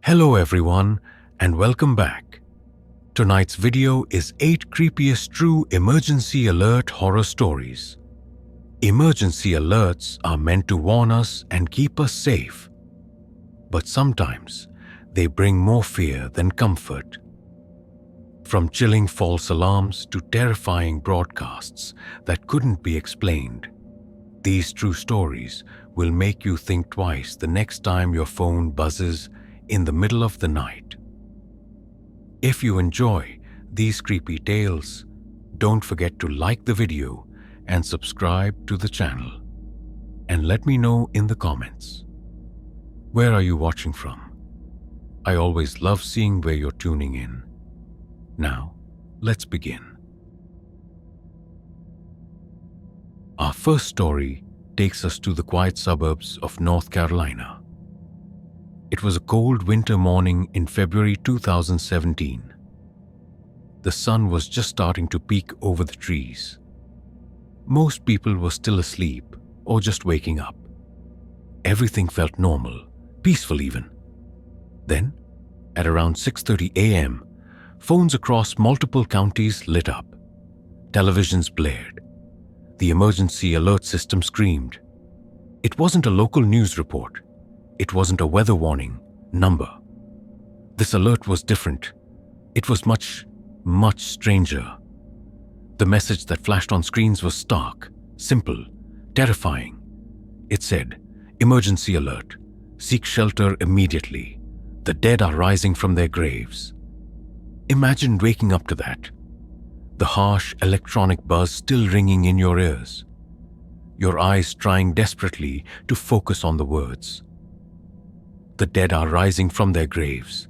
Hello everyone and welcome back. Tonight's video is 8 creepiest true emergency alert horror stories. Emergency alerts are meant to warn us and keep us safe. But sometimes they bring more fear than comfort. From chilling false alarms to terrifying broadcasts that couldn't be explained, these true stories will make you think twice the next time your phone buzzes in the middle of the night. If you enjoy these creepy tales, don't forget to like the video and subscribe to the channel. And let me know in the comments. Where are you watching from? I always love seeing where you're tuning in. Now, let's begin. Our first story takes us to the quiet suburbs of North Carolina. It was a cold winter morning in February 2017. The sun was just starting to peek over the trees. Most people were still asleep or just waking up. Everything felt normal, peaceful even. Then, at around 6:30 a.m., phones across multiple counties lit up. Televisions blared. The emergency alert system screamed. It wasn't a local news report. It wasn't a weather warning number. This alert was different. It was much, much stranger. The message that flashed on screens was stark, simple, terrifying. It said, "Emergency alert. Seek shelter immediately. The dead are rising from their graves." Imagine waking up to that. The harsh electronic buzz still ringing in your ears. Your eyes trying desperately to focus on the words. The dead are rising from their graves.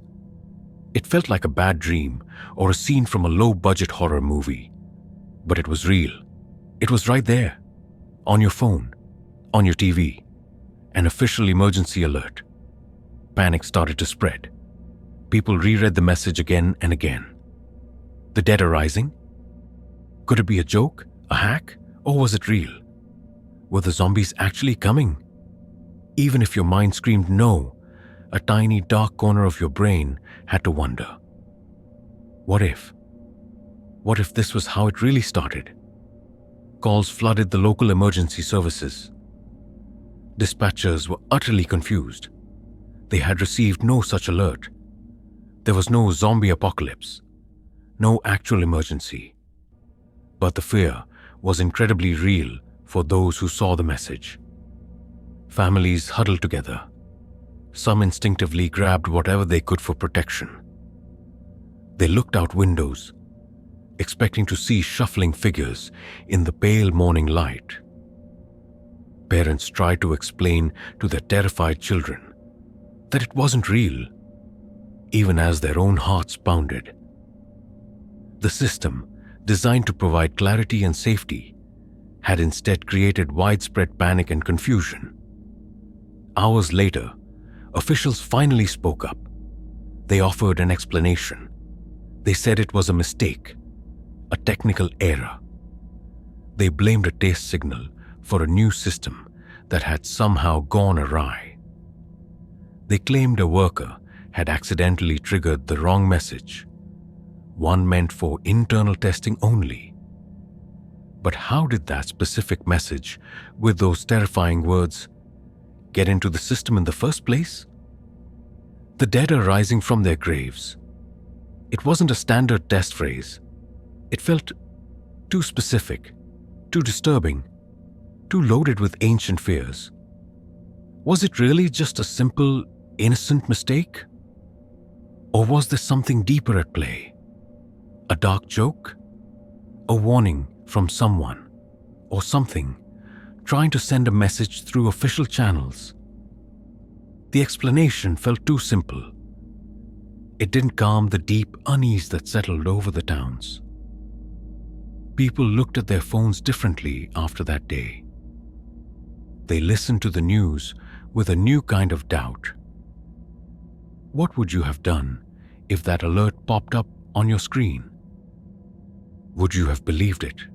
It felt like a bad dream or a scene from a low-budget horror movie. But it was real. It was right there, on your phone, on your TV. An official emergency alert. Panic started to spread. People reread the message again and again. The dead are rising? Could it be a joke, a hack, or was it real? Were the zombies actually coming? Even if your mind screamed no, a tiny dark corner of your brain had to wonder. What if? What if this was how it really started? Calls flooded the local emergency services. Dispatchers were utterly confused. They had received no such alert. There was no zombie apocalypse, no actual emergency. But the fear was incredibly real for those who saw the message. Families huddled together. Some instinctively grabbed whatever they could for protection. They looked out windows, expecting to see shuffling figures in the pale morning light. Parents tried to explain to their terrified children that it wasn't real, even as their own hearts pounded. The system, designed to provide clarity and safety, had instead created widespread panic and confusion. Hours later, officials finally spoke up. They offered an explanation. They said it was a mistake, a technical error. They blamed a test signal for a new system that had somehow gone awry. They claimed a worker had accidentally triggered the wrong message, one meant for internal testing only. But how did that specific message, with those terrifying words, get into the system in the first place? The dead are rising from their graves. It wasn't a standard test phrase. It felt too specific, too disturbing, too loaded with ancient fears. Was it really just a simple, innocent mistake? Or was there something deeper at play? A dark joke? A warning from someone or something trying to send a message through official channels? The explanation felt too simple. It didn't calm the deep unease that settled over the towns. People looked at their phones differently after that day. They listened to the news with a new kind of doubt. What would you have done if that alert popped up on your screen? Would you have believed it?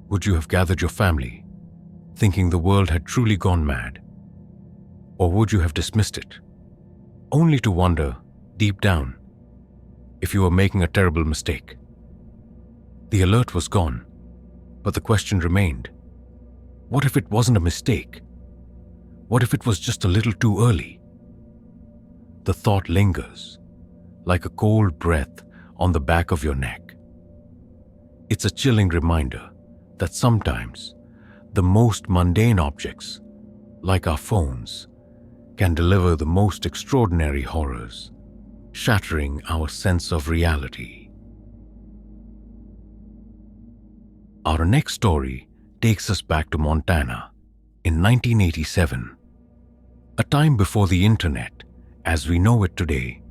Would you have gathered your family, thinking the world had truly gone mad? Or would you have dismissed it, only to wonder, deep down, if you were making a terrible mistake. The alert was gone, but the question remained. What if it wasn't a mistake? What if it was just a little too early? The thought lingers, like a cold breath on the back of your neck. It's a chilling reminder that sometimes the most mundane objects, like our phones, can deliver the most extraordinary horrors, shattering our sense of reality. Our next story takes us back to Montana in 1987, a time before the internet as we know it today.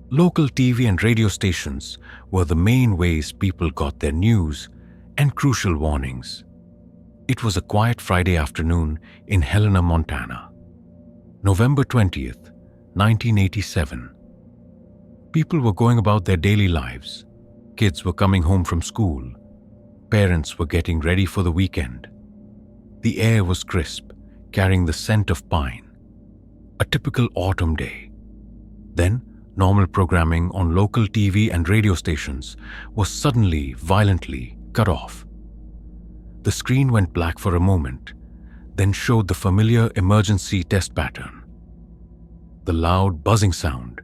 Local TV and radio stations were the main ways people got their news and crucial warnings. It was a quiet Friday afternoon in Helena, Montana. November 20th, 1987. People were going about their daily lives. Kids were coming home from school. Parents were getting ready for the weekend. The air was crisp, carrying the scent of pine. A typical autumn day. Then, normal programming on local TV and radio stations was suddenly, violently cut off. The screen went black for a moment, then showed the familiar emergency test pattern. The loud buzzing sound,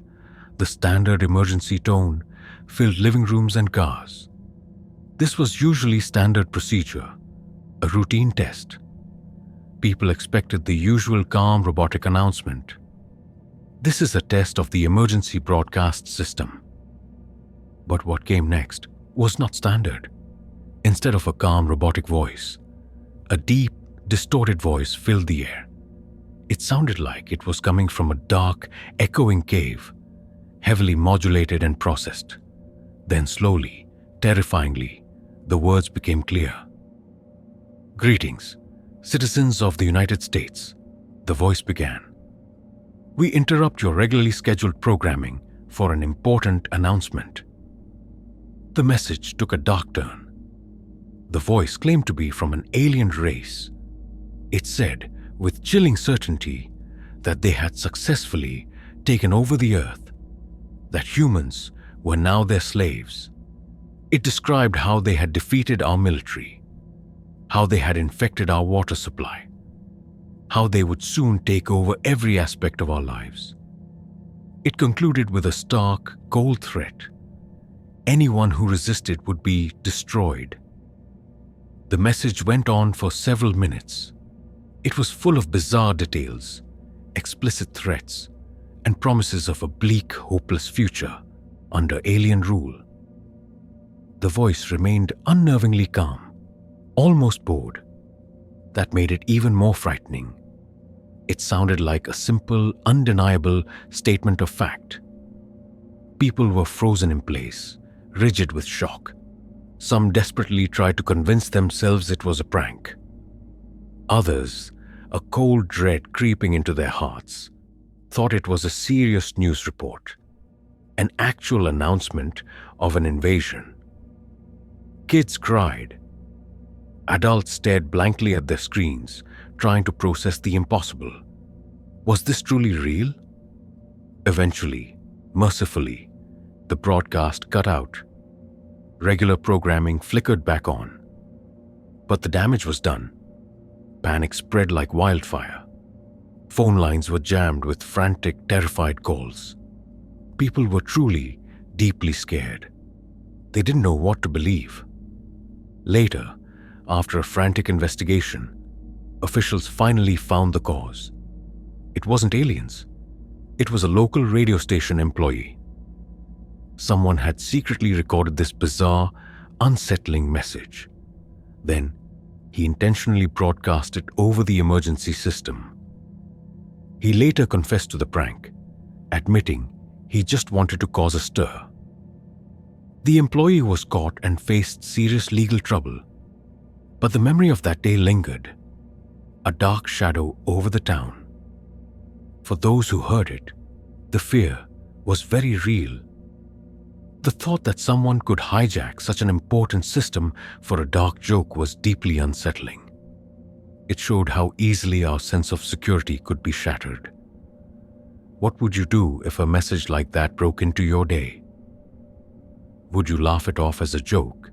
the standard emergency tone, filled living rooms and cars. This was usually standard procedure, a routine test. People expected the usual calm robotic announcement. This is a test of the emergency broadcast system. But what came next was not standard. Instead of a calm robotic voice, a deep, distorted voice filled the air. It sounded like it was coming from a dark, echoing cave, heavily modulated and processed. Then slowly, terrifyingly, the words became clear. "Greetings, citizens of the United States," the voice began. "We interrupt your regularly scheduled programming for an important announcement." The message took a dark turn. The voice claimed to be from an alien race. It said, with chilling certainty, that they had successfully taken over the earth, that humans were now their slaves. It described how they had defeated our military, how they had infected our water supply, how they would soon take over every aspect of our lives. It concluded with a stark, cold threat. Anyone who resisted would be destroyed. The message went on for several minutes. It was full of bizarre details, explicit threats, and promises of a bleak, hopeless future under alien rule. The voice remained unnervingly calm, almost bored. That made it even more frightening. It sounded like a simple, undeniable statement of fact. People were frozen in place, rigid with shock. Some desperately tried to convince themselves it was a prank. Others, a cold dread creeping into their hearts, thought it was a serious news report, an actual announcement of an invasion. Kids cried. Adults stared blankly at their screens, trying to process the impossible. Was this truly real? Eventually, mercifully, the broadcast cut out. Regular programming flickered back on. But the damage was done. Panic spread like wildfire. Phone lines were jammed with frantic, terrified calls. People were truly, deeply scared. They didn't know what to believe. Later, after a frantic investigation, officials finally found the cause. It wasn't aliens. It was a local radio station employee. Someone had secretly recorded this bizarre, unsettling message. Then, he intentionally broadcast it over the emergency system. He later confessed to the prank, admitting he just wanted to cause a stir. The employee was caught and faced serious legal trouble. But the memory of that day lingered, a dark shadow over the town. For those who heard it, the fear was very real. The thought that someone could hijack such an important system for a dark joke was deeply unsettling. It showed how easily our sense of security could be shattered. What would you do if a message like that broke into your day? Would you laugh it off as a joke?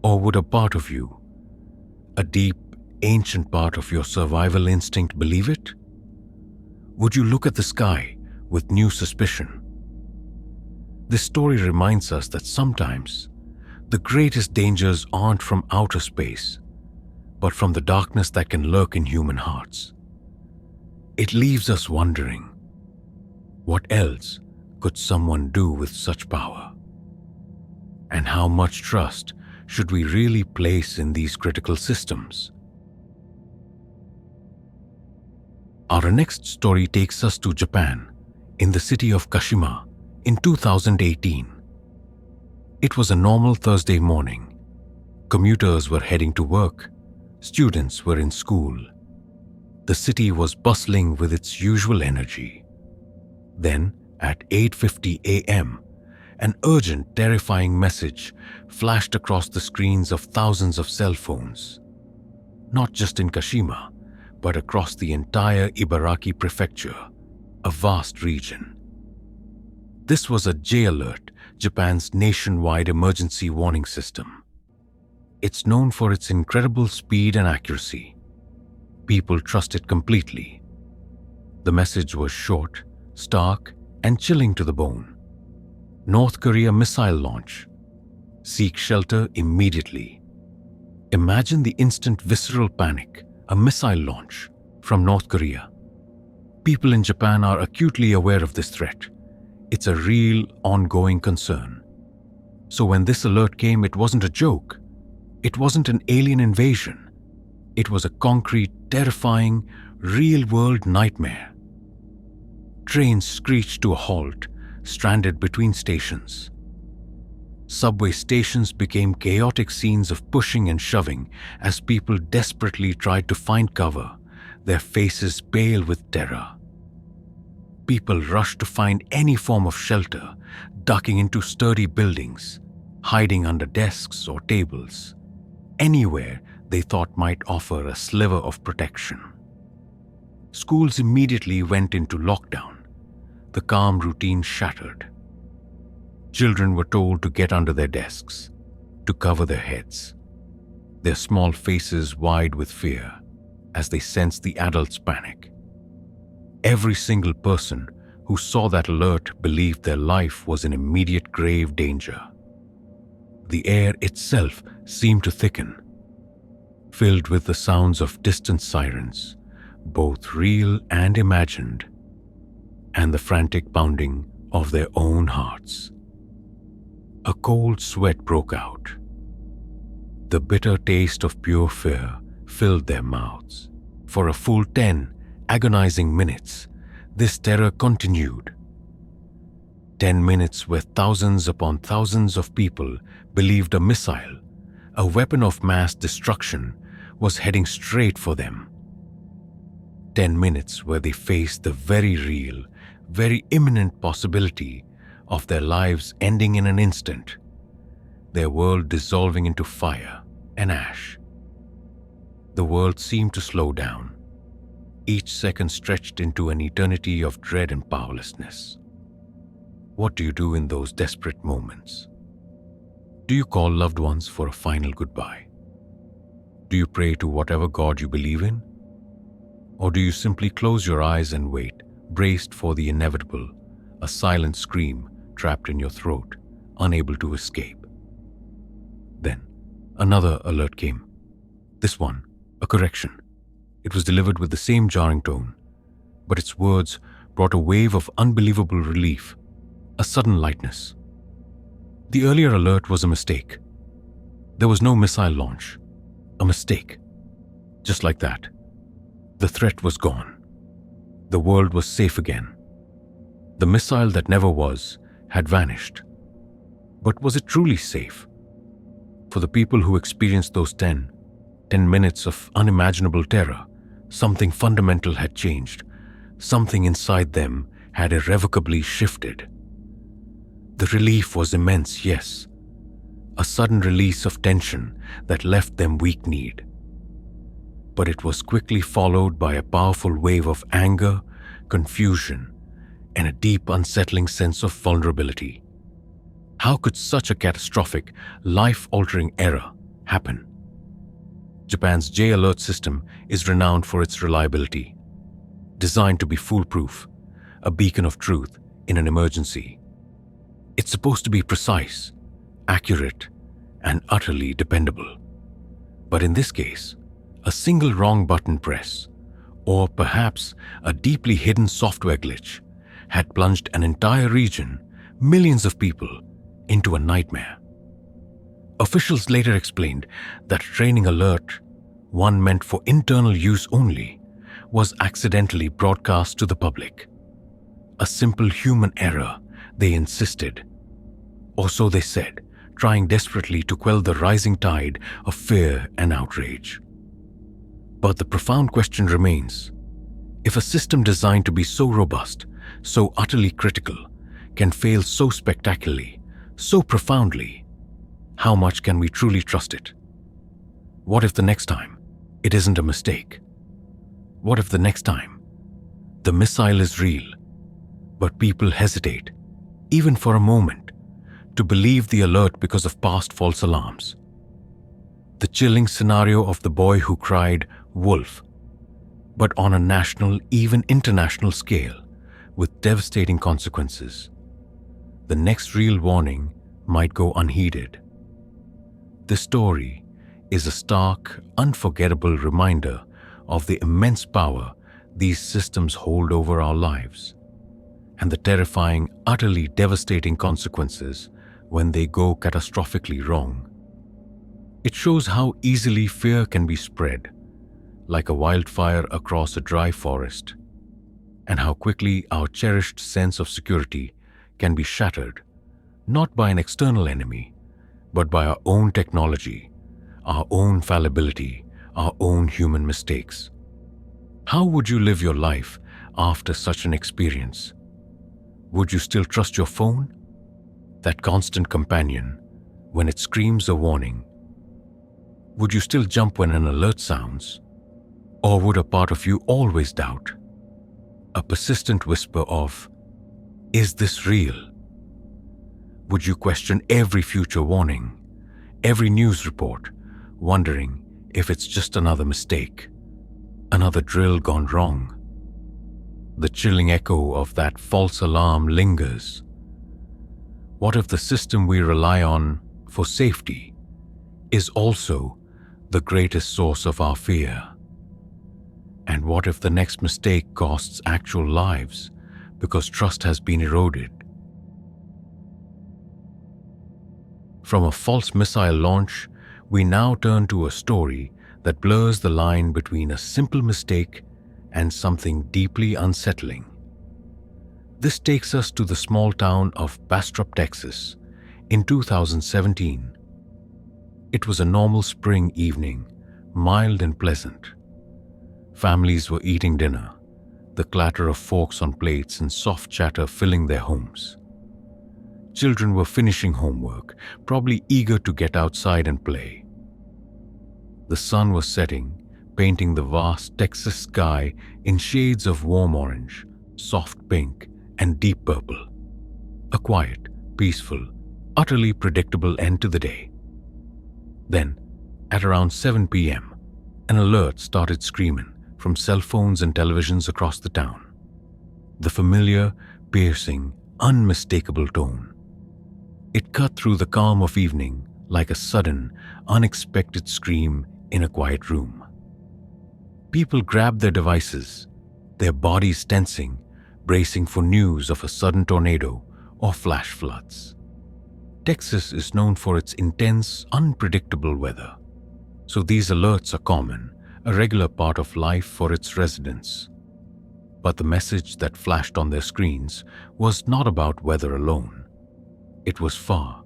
Or would a part of you, a deep, ancient part of your survival instinct, believe it? Would you look at the sky with new suspicion? This story reminds us that sometimes the greatest dangers aren't from outer space, but from the darkness that can lurk in human hearts. It leaves us wondering, what else could someone do with such power? And how much trust should we really place in these critical systems? Our next story takes us to Japan, in the city of Kashima, in 2018. It was a normal Thursday morning. Commuters were heading to work. Students were in school. The city was bustling with its usual energy. Then, at 8:50 a.m., an urgent, terrifying message flashed across the screens of thousands of cell phones. Not just in Kashima, but across the entire Ibaraki prefecture, a vast region. This was a J Alert, Japan's nationwide emergency warning system. It's known for its incredible speed and accuracy. People trust it completely. The message was short, stark, and chilling to the bone. North Korea missile launch. Seek shelter immediately. Imagine the instant visceral panic, a missile launch from North Korea. People in Japan are acutely aware of this threat. It's a real, ongoing concern. So when this alert came, it wasn't a joke. It wasn't an alien invasion. It was a concrete, terrifying, real-world nightmare. Trains screeched to a halt, stranded between stations. Subway stations became chaotic scenes of pushing and shoving as people desperately tried to find cover, their faces pale with terror. People rushed to find any form of shelter, ducking into sturdy buildings, hiding under desks or tables, anywhere they thought might offer a sliver of protection. Schools immediately went into lockdown. The calm routine shattered. Children were told to get under their desks, to cover their heads, their small faces wide with fear as they sensed the adults' panic. Every single person who saw that alert believed their life was in immediate grave danger. The air itself seemed to thicken, filled with the sounds of distant sirens, both real and imagined, and the frantic pounding of their own hearts. A cold sweat broke out. The bitter taste of pure fear filled their mouths. For a full 10 agonizing minutes, this terror continued. 10 minutes where thousands upon thousands of people believed a missile, a weapon of mass destruction, was heading straight for them. 10 minutes where they faced the very real, very imminent possibility of their lives ending in an instant, their world dissolving into fire and ash. The world seemed to slow down. Each second stretched into an eternity of dread and powerlessness. What do you do in those desperate moments? Do you call loved ones for a final goodbye? Do you pray to whatever God you believe in? Or do you simply close your eyes and wait, braced for the inevitable, a silent scream trapped in your throat, unable to escape? Then, another alert came. This one, a correction. It was delivered with the same jarring tone, but its words brought a wave of unbelievable relief, a sudden lightness. The earlier alert was a mistake. There was no missile launch. A mistake. Just like that. The threat was gone. The world was safe again. The missile that never was had vanished. But was it truly safe? For the people who experienced those 10 minutes of unimaginable terror, something fundamental had changed. Something inside them had irrevocably shifted. The relief was immense, yes. A sudden release of tension that left them weak-kneed. But it was quickly followed by a powerful wave of anger, confusion, and a deep, unsettling sense of vulnerability. How could such a catastrophic, life-altering error happen? Japan's J Alert system is renowned for its reliability. Designed to be foolproof, a beacon of truth in an emergency. It's supposed to be precise, accurate, and utterly dependable. But in this case, a single wrong button press, or perhaps a deeply hidden software glitch, had plunged an entire region, millions of people, into a nightmare. Officials later explained that a training alert, one meant for internal use only, was accidentally broadcast to the public. A simple human error, they insisted. Or so they said, trying desperately to quell the rising tide of fear and outrage. But the profound question remains: if a system designed to be so robust, so utterly critical, can fail so spectacularly, so profoundly, how much can we truly trust it? What if the next time it isn't a mistake? What if the next time the missile is real, but people hesitate, even for a moment, to believe the alert because of past false alarms? The chilling scenario of the boy who cried "wolf," but on a national, even international scale, with devastating consequences. The next real warning might go unheeded. This story is a stark, unforgettable reminder of the immense power these systems hold over our lives, and the terrifying, utterly devastating consequences when they go catastrophically wrong. It shows how easily fear can be spread, like a wildfire across a dry forest, and how quickly our cherished sense of security can be shattered, not by an external enemy, but by our own technology, our own fallibility, our own human mistakes. How would you live your life after such an experience? Would you still trust your phone? That constant companion, when it screams a warning? Would you still jump when an alert sounds? Or would a part of you always doubt? A persistent whisper of, "Is this real?" Would you question every future warning, every news report, wondering if it's just another mistake, another drill gone wrong? The chilling echo of that false alarm lingers. What if the system we rely on for safety is also the greatest source of our fear? And what if the next mistake costs actual lives because trust has been eroded? From a false missile launch, we now turn to a story that blurs the line between a simple mistake and something deeply unsettling. This takes us to the small town of Bastrop, Texas, in 2017. It was a normal spring evening, mild and pleasant. Families were eating dinner, the clatter of forks on plates and soft chatter filling their homes. Children were finishing homework, probably eager to get outside and play. The sun was setting, painting the vast Texas sky in shades of warm orange, soft pink, and deep purple. A quiet, peaceful, utterly predictable end to the day. Then, at around 7 p.m., an alert started screaming from cell phones and televisions across the town. The familiar, piercing, unmistakable tone. It cut through the calm of evening like a sudden, unexpected scream in a quiet room. People grabbed their devices, their bodies tensing, bracing for news of a sudden tornado or flash floods. Texas is known for its intense, unpredictable weather, so these alerts are common, a regular part of life for its residents. But the message that flashed on their screens was not about weather alone. It was far,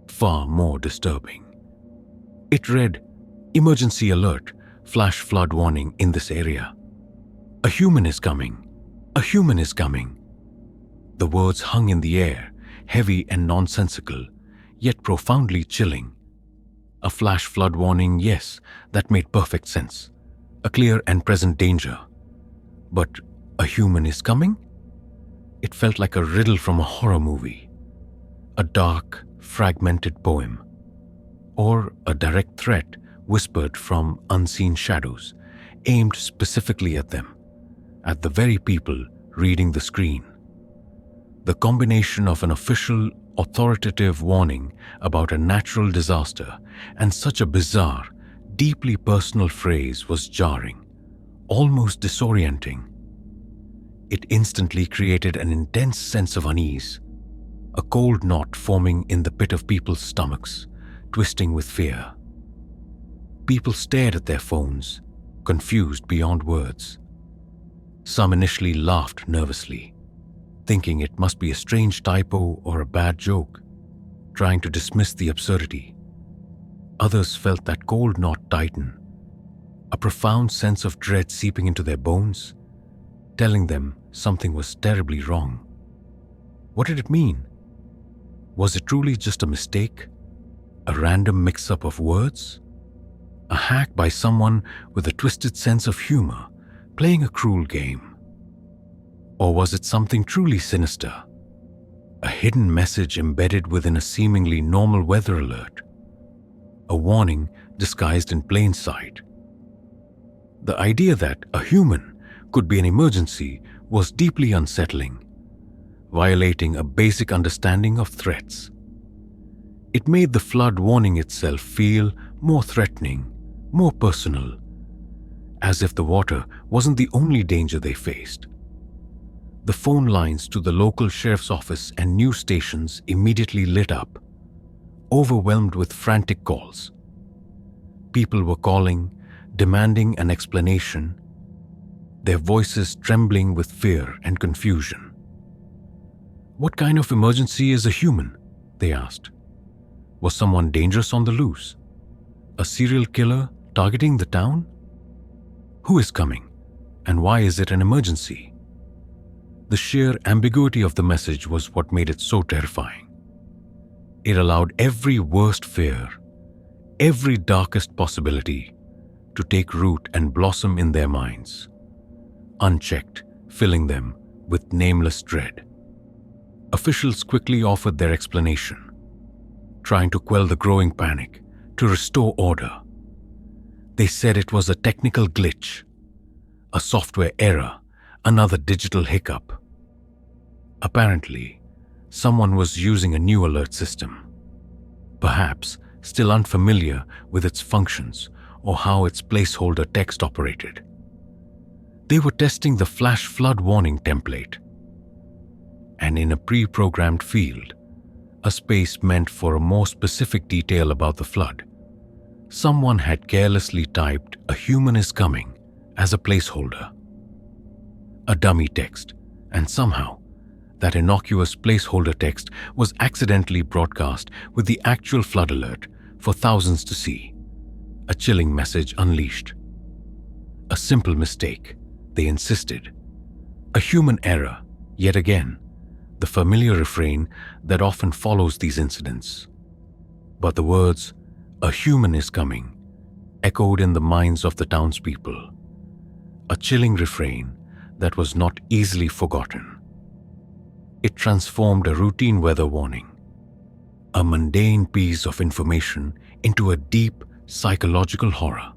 far more disturbing. It read, "Emergency alert, flash flood warning in this area. A human is coming. A human is coming." The words hung in the air, heavy and nonsensical, yet profoundly chilling. A flash flood warning, yes, that made perfect sense. A clear and present danger. But a human is coming? It felt like a riddle from a horror movie, a dark, fragmented poem, or a direct threat whispered from unseen shadows, aimed specifically at them, at the very people reading the screen. The combination of an official, authoritative warning about a natural disaster and such a bizarre, deeply personal phrase was jarring, almost disorienting. It instantly created an intense sense of unease, a cold knot forming in the pit of people's stomachs, twisting with fear. People stared at their phones, confused beyond words. Some initially laughed nervously, thinking it must be a strange typo or a bad joke, trying to dismiss the absurdity. Others felt that cold knot tighten, a profound sense of dread seeping into their bones, telling them something was terribly wrong. What did it mean? Was it truly just a mistake? A random mix-up of words? A hack by someone with a twisted sense of humor, playing a cruel game? Or was it something truly sinister? A hidden message embedded within a seemingly normal weather alert? A warning disguised in plain sight? The idea that a human could be an emergency was deeply unsettling, violating a basic understanding of threats. It made the flood warning itself feel more threatening, more personal, as if the water wasn't the only danger they faced. The phone lines to the local sheriff's office and news stations immediately lit up, overwhelmed with frantic calls. People were calling, demanding an explanation, their voices trembling with fear and confusion. "What kind of emergency is a human?" they asked. Was someone dangerous on the loose? A serial killer targeting the town? Who is coming, and why is it an emergency? The sheer ambiguity of the message was what made it so terrifying. It allowed every worst fear, every darkest possibility, to take root and blossom in their minds, unchecked, filling them with nameless dread. Officials quickly offered their explanation, trying to quell the growing panic, to restore order. They said it was a technical glitch, a software error, another digital hiccup. Apparently, someone was using a new alert system, perhaps still unfamiliar with its functions or how its placeholder text operated. They were testing the flash flood warning template, and in a pre-programmed field, a space meant for a more specific detail about the flood, someone had carelessly typed "a human is coming" as a placeholder. A dummy text, and somehow, that innocuous placeholder text was accidentally broadcast with the actual flood alert for thousands to see. A chilling message unleashed. A simple mistake, they insisted. A human error, yet again, the familiar refrain that often follows these incidents. But the words, "a human is coming," echoed in the minds of the townspeople. A chilling refrain that was not easily forgotten. It transformed a routine weather warning, a mundane piece of information, into a deep psychological horror.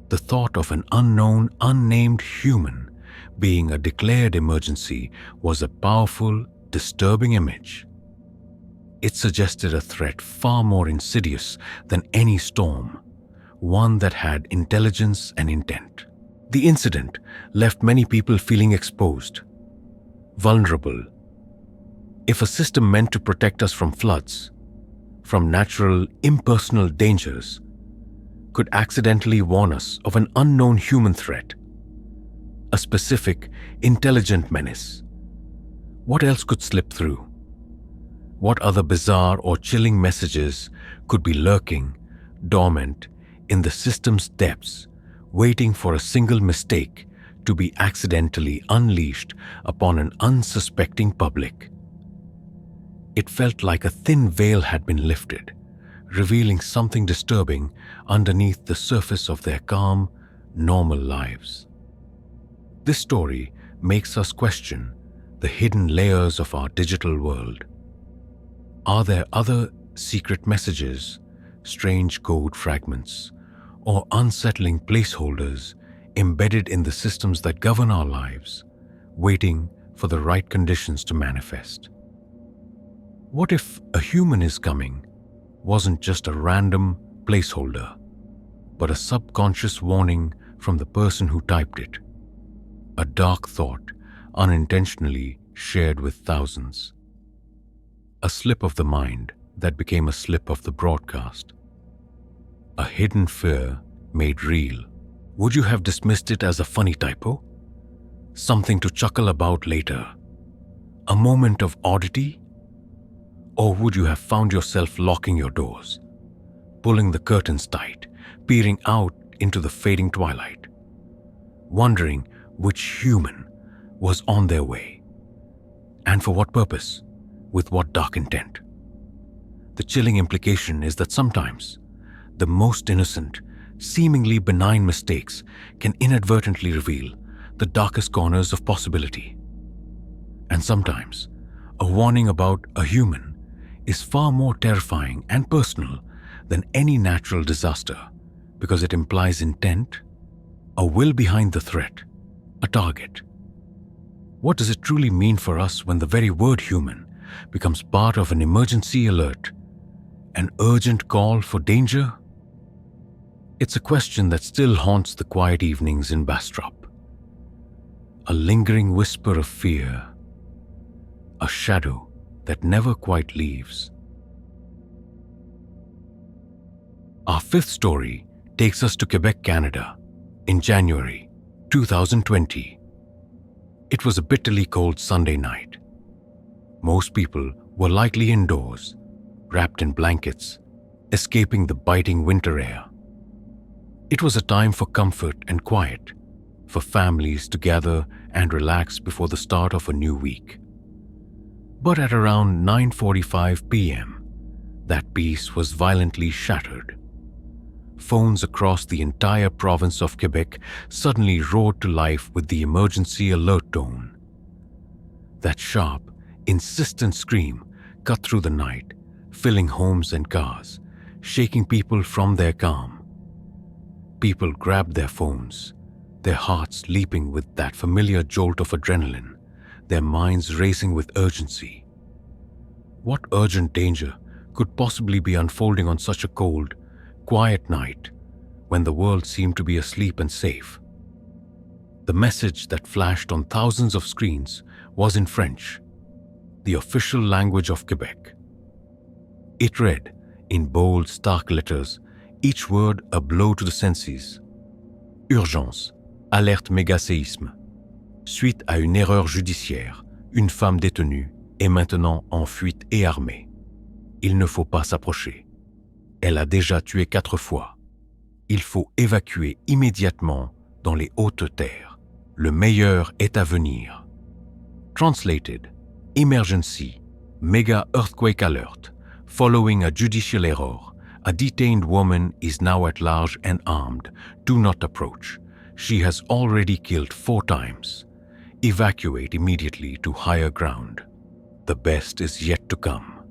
The thought of an unknown, unnamed human being a declared emergency was a powerful, disturbing image. It suggested a threat far more insidious than any storm, one that had intelligence and intent. The incident left many people feeling exposed, vulnerable. If a system meant to protect us from floods, from natural, impersonal dangers, could accidentally warn us of an unknown human threat, a specific, intelligent menace, what else could slip through? What other bizarre or chilling messages could be lurking, dormant, in the system's depths, waiting for a single mistake to be accidentally unleashed upon an unsuspecting public? It felt like a thin veil had been lifted, revealing something disturbing underneath the surface of their calm, normal lives. This story makes us question the hidden layers of our digital world. Are there other secret messages, strange code fragments, or unsettling placeholders embedded in the systems that govern our lives, waiting for the right conditions to manifest? What if "a human is coming" wasn't just a random placeholder, but a subconscious warning from the person who typed it? A dark thought unintentionally shared with thousands. A slip of the mind that became a slip of the broadcast. A hidden fear made real. Would you have dismissed it as a funny typo? Something to chuckle about later? A moment of oddity? Or would you have found yourself locking your doors, pulling the curtains tight, peering out into the fading twilight, wondering which human was on their way, and for what purpose, with what dark intent? The chilling implication is that sometimes the most innocent, seemingly benign mistakes can inadvertently reveal the darkest corners of possibility. And sometimes a warning about a human is far more terrifying and personal than any natural disaster, because it implies intent, a will behind the threat, a target. What does it truly mean for us when the very word human becomes part of an emergency alert, an urgent call for danger? It's a question that still haunts the quiet evenings in Bastrop. A lingering whisper of fear, a shadow that never quite leaves. Our fifth story takes us to Quebec, Canada, in January 2020. It was a bitterly cold Sunday night. Most people were likely indoors, wrapped in blankets, escaping the biting winter air. It was a time for comfort and quiet, for families to gather and relax before the start of a new week. But at around 9:45 p.m., that peace was violently shattered. Phones across the entire province of Quebec suddenly roared to life with the emergency alert tone. That sharp, insistent scream cut through the night, filling homes and cars, shaking people from their calm. People grabbed their phones, their hearts leaping with that familiar jolt of adrenaline, their minds racing with urgency. What urgent danger could possibly be unfolding on such a cold, quiet night when the world seemed to be asleep and safe? The message that flashed on thousands of screens was in French, the official language of Quebec. It read, in bold, stark letters, each word a blow to the senses. Urgence, alerte méga séisme. Suite à une erreur judiciaire, une femme détenue est maintenant en fuite et armée. Il ne faut pas s'approcher. Elle a déjà tué 4 fois. Il faut évacuer immédiatement dans les hautes terres. Le meilleur est à venir. Translated, emergency, mega earthquake alert. Following a judicial error, a detained woman is now at large and armed. Do not approach. She has already killed 4 times. Evacuate immediately to higher ground. The best is yet to come.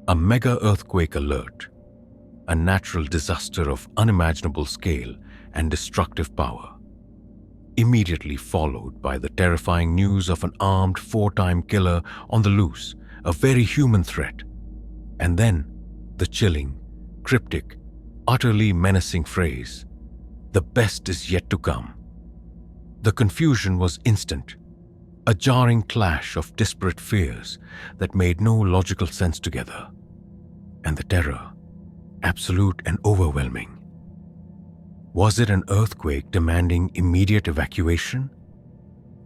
A mega earthquake alert. A natural disaster of unimaginable scale and destructive power. Immediately followed by the terrifying news of an armed 4-time killer on the loose, a very human threat. And then, the chilling, cryptic, utterly menacing phrase, "The best is yet to come." The confusion was instant, a jarring clash of disparate fears that made no logical sense together. And the terror, absolute and overwhelming. Was it an earthquake demanding immediate evacuation?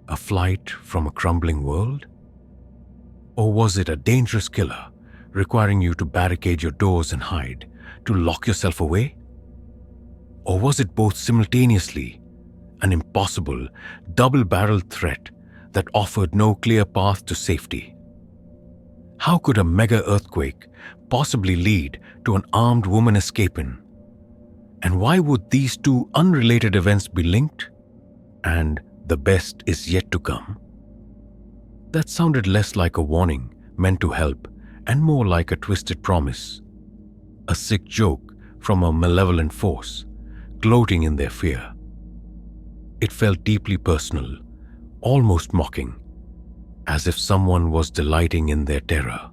A flight from a crumbling world? Or was it a dangerous killer requiring you to barricade your doors and hide, to lock yourself away? Or was it both simultaneously, an impossible, double-barreled threat that offered no clear path to safety? How could a mega-earthquake possibly lead to an armed woman escaping? And why would these 2 unrelated events be linked? And the best is yet to come? That sounded less like a warning meant to help and more like a twisted promise, a sick joke from a malevolent force, gloating in their fear. It felt deeply personal, almost mocking, as if someone was delighting in their terror.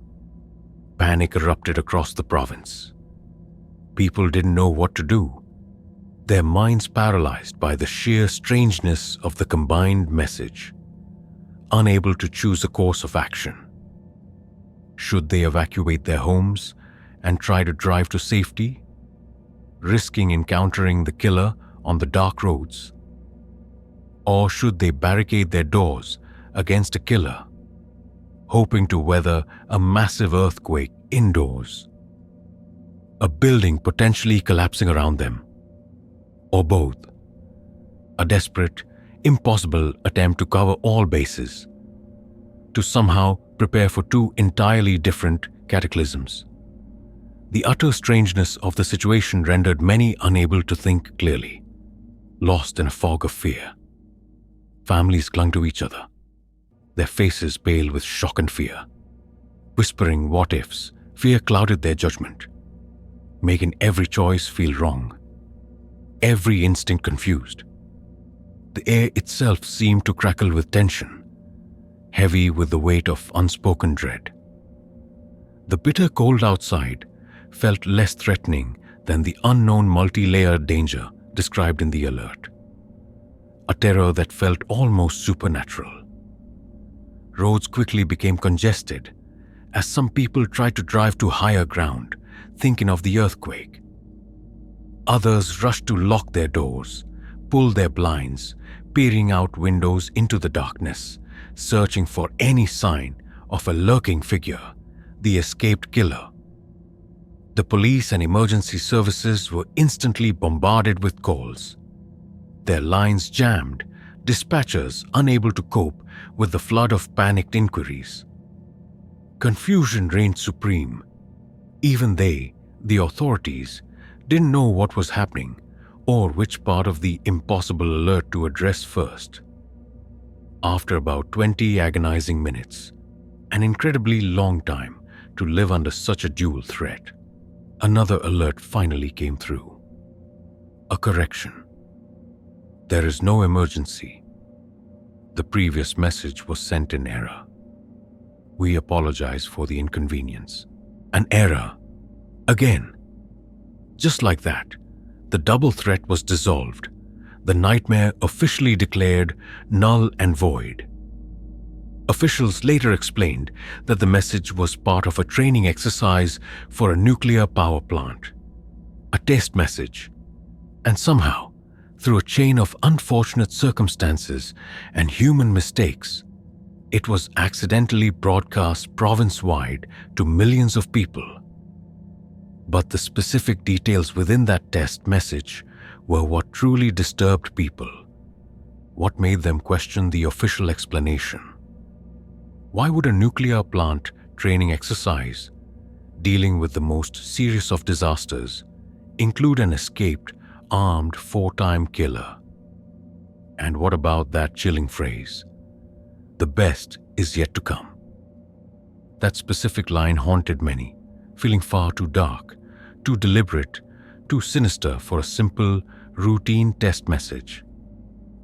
Panic erupted across the province. People didn't know what to do, their minds paralyzed by the sheer strangeness of the combined message, unable to choose a course of action. Should they evacuate their homes and try to drive to safety, risking encountering the killer on the dark roads? Or should they barricade their doors against a killer, hoping to weather a massive earthquake indoors? A building potentially collapsing around them? Or both? A desperate, impossible attempt to cover all bases, to somehow prepare for two entirely different cataclysms. The utter strangeness of the situation rendered many unable to think clearly, lost in a fog of fear. Families clung to each other, their faces pale with shock and fear. Whispering what-ifs, fear clouded their judgment, making every choice feel wrong, every instinct confused. The air itself seemed to crackle with tension, heavy with the weight of unspoken dread. The bitter cold outside felt less threatening than the unknown multi-layered danger described in the alert, a terror that felt almost supernatural. Roads quickly became congested as some people tried to drive to higher ground, thinking of the earthquake. Others rushed to lock their doors, pull their blinds, peering out windows into the darkness, searching for any sign of a lurking figure, the escaped killer. The police and emergency services were instantly bombarded with calls, their lines jammed, dispatchers unable to cope with the flood of panicked inquiries. Confusion reigned supreme. Even they, the authorities, didn't know what was happening or which part of the impossible alert to address first. After about 20 agonizing minutes, an incredibly long time to live under such a dual threat, another alert finally came through. A correction. There is no emergency. The previous message was sent in error. We apologize for the inconvenience. An error. Again. Just like that, the double threat was dissolved, the nightmare officially declared null and void. Officials later explained that the message was part of a training exercise for a nuclear power plant, a test message, and somehow, through a chain of unfortunate circumstances and human mistakes, it was accidentally broadcast province-wide to millions of people. But the specific details within that test message were what truly disturbed people, what made them question the official explanation. Why would a nuclear plant training exercise, dealing with the most serious of disasters, include an escaped, armed four-time killer? And what about that chilling phrase, "The best is yet to come"? That specific line haunted many, feeling far too dark, too deliberate, too sinister for a simple, routine test message.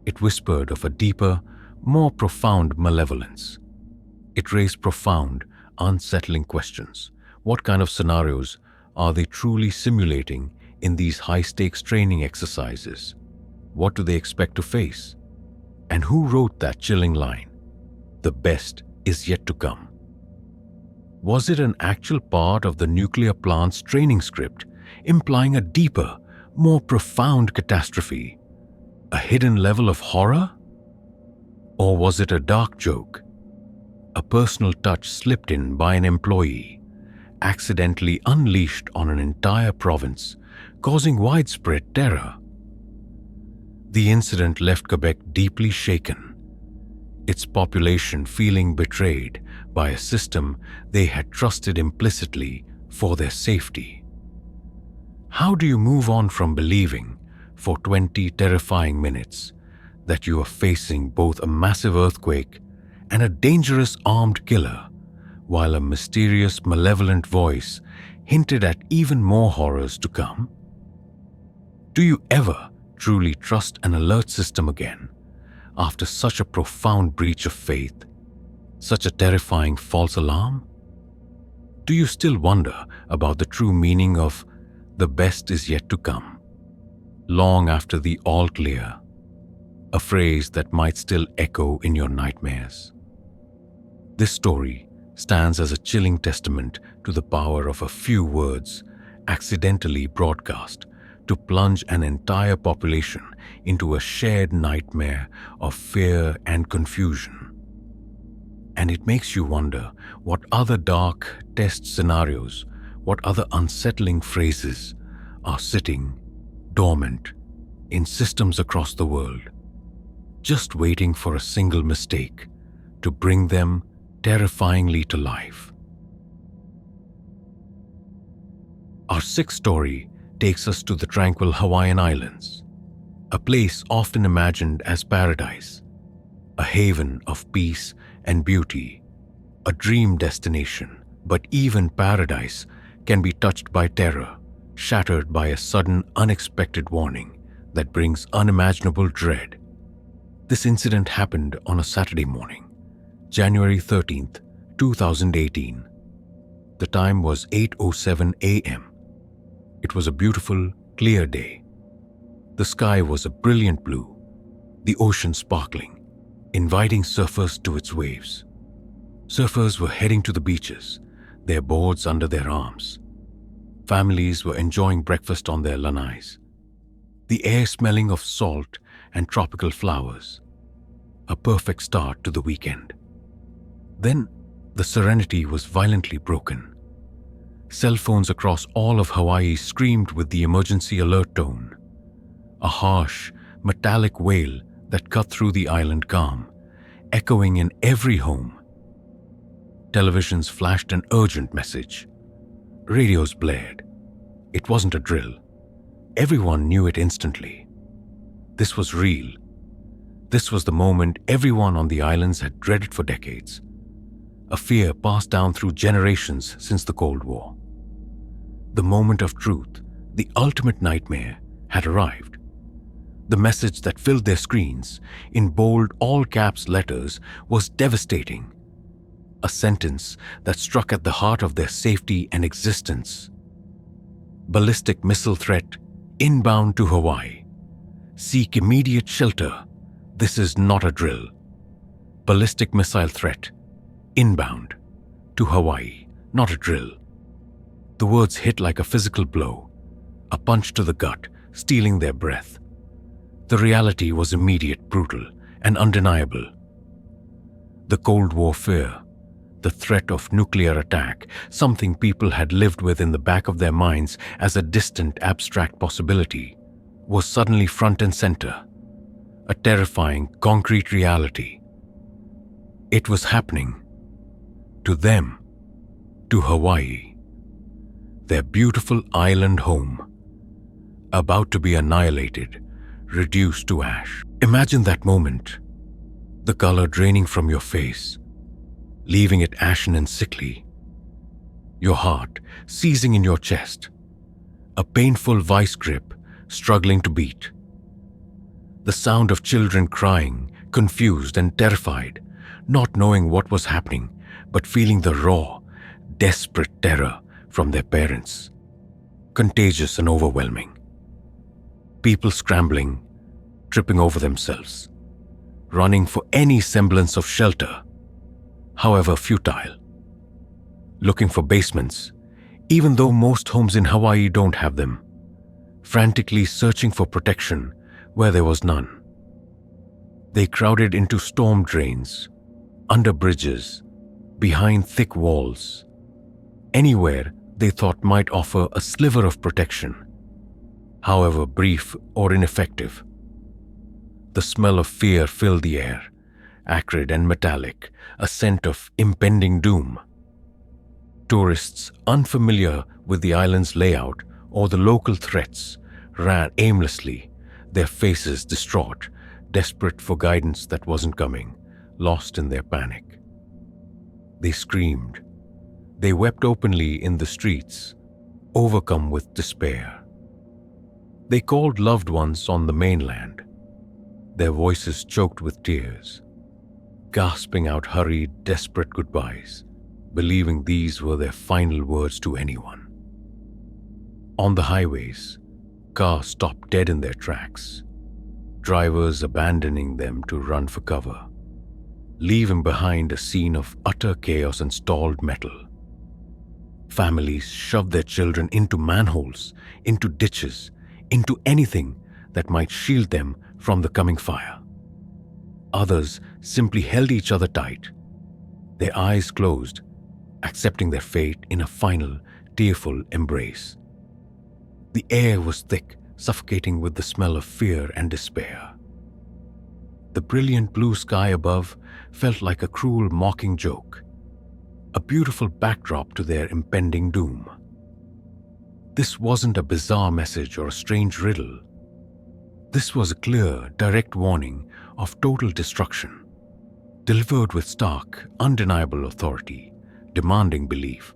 It whispered of a deeper, more profound malevolence. It raised profound, unsettling questions. What kind of scenarios are they truly simulating in these high-stakes training exercises? What do they expect to face? And who wrote that chilling line, "The best is yet to come"? Was it an actual part of the nuclear plant's training script, implying a deeper, more profound catastrophe, a hidden level of horror? Or was it a dark joke, a personal touch slipped in by an employee, accidentally unleashed on an entire province, causing widespread terror? The incident left Quebec deeply shaken, its population feeling betrayed by a system they had trusted implicitly for their safety. How do you move on from believing, for 20 terrifying minutes, that you are facing both a massive earthquake and a dangerous armed killer, while a mysterious, malevolent voice hinted at even more horrors to come? Do you ever truly trust an alert system again after such a profound breach of faith, such a terrifying false alarm? Do you still wonder about the true meaning of "the best is yet to come" long after the all clear, a phrase that might still echo in your nightmares? This story stands as a chilling testament to the power of a few words accidentally broadcast to plunge an entire population into a shared nightmare of fear and confusion. And it makes you wonder what other dark test scenarios, what other unsettling phrases are sitting dormant in systems across the world, just waiting for a single mistake to bring them terrifyingly to life. Our sixth story takes us to the tranquil Hawaiian Islands, a place often imagined as paradise, a haven of peace and beauty, a dream destination. But even paradise can be touched by terror, shattered by a sudden, unexpected warning that brings unimaginable dread. This incident happened on a Saturday morning, January 13th, 2018. The time was 8:07 a.m. It was a beautiful, clear day. The sky was a brilliant blue, the ocean sparkling, inviting surfers to its waves. Surfers were heading to the beaches, their boards under their arms. Families were enjoying breakfast on their lanais, the air smelling of salt and tropical flowers. A perfect start to the weekend. Then, the serenity was violently broken. Cell phones across all of Hawaii screamed with the emergency alert tone, a harsh, metallic wail that cut through the island calm, echoing in every home. Televisions flashed an urgent message. Radios blared. It wasn't a drill. Everyone knew it instantly. This was real. This was the moment everyone on the islands had dreaded for decades. A fear passed down through generations since the Cold War. The moment of truth, the ultimate nightmare, had arrived. The message that filled their screens in bold, all-caps letters was devastating. A sentence that struck at the heart of their safety and existence. Ballistic missile threat inbound to Hawaii. Seek immediate shelter. This is not a drill. Ballistic missile threat inbound to Hawaii, not a drill. The words hit like a physical blow, a punch to the gut, stealing their breath. The reality was immediate, brutal, and undeniable. The Cold War fear, the threat of nuclear attack, something people had lived with in the back of their minds as a distant, abstract possibility, was suddenly front and center, a terrifying, concrete reality. It was happening. To them, to Hawaii, their beautiful island home, about to be annihilated, reduced to ash. Imagine that moment, the color draining from your face, leaving it ashen and sickly, your heart seizing in your chest, a painful vice grip struggling to beat. The sound of children crying, confused and terrified, not knowing what was happening, but feeling the raw, desperate terror from their parents, contagious and overwhelming. People scrambling, tripping over themselves, running for any semblance of shelter, however futile. Looking for basements, even though most homes in Hawaii don't have them, frantically searching for protection where there was none. They crowded into storm drains, under bridges, behind thick walls, anywhere they thought might offer a sliver of protection, however brief or ineffective. The smell of fear filled the air, acrid and metallic, a scent of impending doom. Tourists unfamiliar with the island's layout or the local threats ran aimlessly, their faces distraught, desperate for guidance that wasn't coming, lost in their panic. They screamed. They wept openly in the streets, overcome with despair. They called loved ones on the mainland, their voices choked with tears, gasping out hurried, desperate goodbyes, believing these were their final words to anyone. On the highways, cars stopped dead in their tracks, drivers abandoning them to run for cover, leaving behind a scene of utter chaos and stalled metal. Families shoved their children into manholes, into ditches, into anything that might shield them from the coming fire. Others simply held each other tight, their eyes closed, accepting their fate in a final, tearful embrace. The air was thick, suffocating with the smell of fear and despair. The brilliant blue sky above felt like a cruel, mocking joke, a beautiful backdrop to their impending doom. This wasn't a bizarre message or a strange riddle. This was a clear, direct warning of total destruction, delivered with stark, undeniable authority, demanding belief.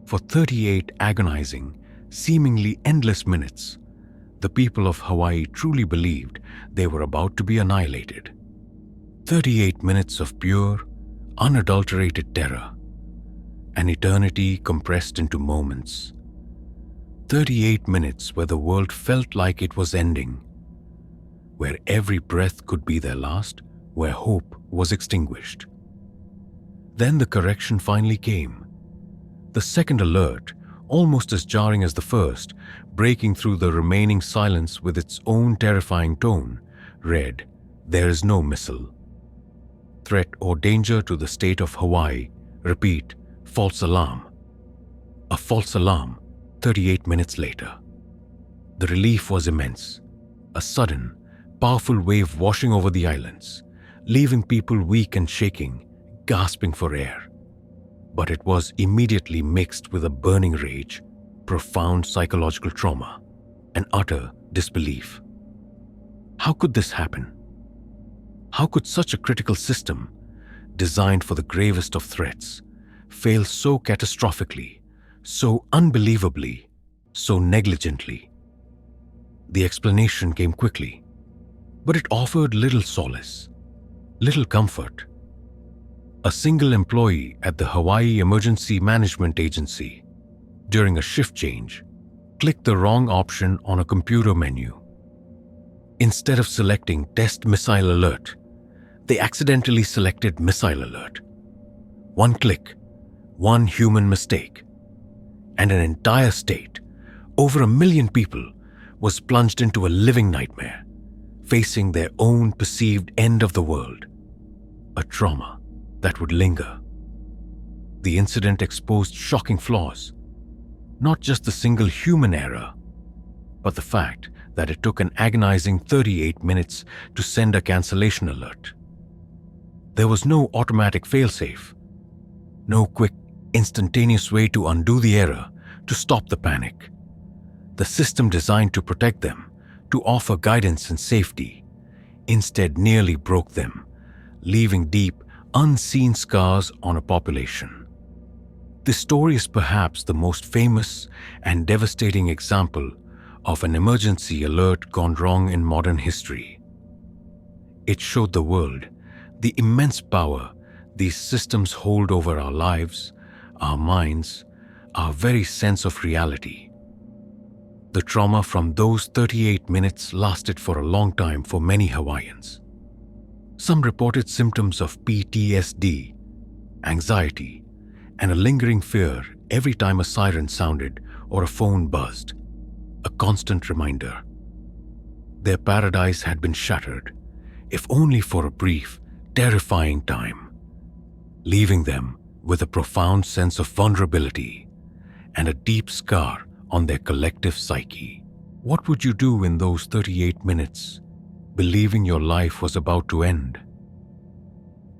For 38 agonizing, seemingly endless minutes, the people of Hawaii truly believed they were about to be annihilated. 38 minutes of pure, unadulterated terror, an eternity compressed into moments. 38 minutes where the world felt like it was ending, where every breath could be their last, where hope was extinguished. Then the correction finally came. The second alert, almost as jarring as the first, breaking through the remaining silence with its own terrifying tone, read, "There is no missile. Threat or danger to the state of Hawaii. Repeat, false alarm." A false alarm 38 minutes later. The relief was immense. A sudden, powerful wave washing over the islands, leaving people weak and shaking, gasping for air. But it was immediately mixed with a burning rage, profound psychological trauma, and utter disbelief. How could this happen? How could such a critical system, designed for the gravest of threats, fail so catastrophically, so unbelievably, so negligently? The explanation came quickly, but it offered little solace, little comfort. A single employee at the Hawaii Emergency Management Agency, during a shift change, clicked the wrong option on a computer menu. Instead of selecting Test Missile Alert, they accidentally selected Missile Alert. One click, one human mistake, and an entire state, over 1 million people, was plunged into a living nightmare, facing their own perceived end of the world, a trauma that would linger. The incident exposed shocking flaws, not just the single human error, but the fact that it took an agonizing 38 minutes to send a cancellation alert. There was no automatic failsafe, no quick, instantaneous way to undo the error, to stop the panic. The system designed to protect them, to offer guidance and safety, instead nearly broke them, leaving deep, unseen scars on a population. This story is perhaps the most famous and devastating example of an emergency alert gone wrong in modern history. It showed the world the immense power these systems hold over our lives, our minds, our very sense of reality. The trauma from those 38 minutes lasted for a long time for many Hawaiians. Some reported symptoms of PTSD, anxiety, and a lingering fear every time a siren sounded or a phone buzzed, a constant reminder. Their paradise had been shattered, if only for a brief, terrifying time, leaving them with a profound sense of vulnerability and a deep scar on their collective psyche. What would you do in those 38 minutes, believing your life was about to end?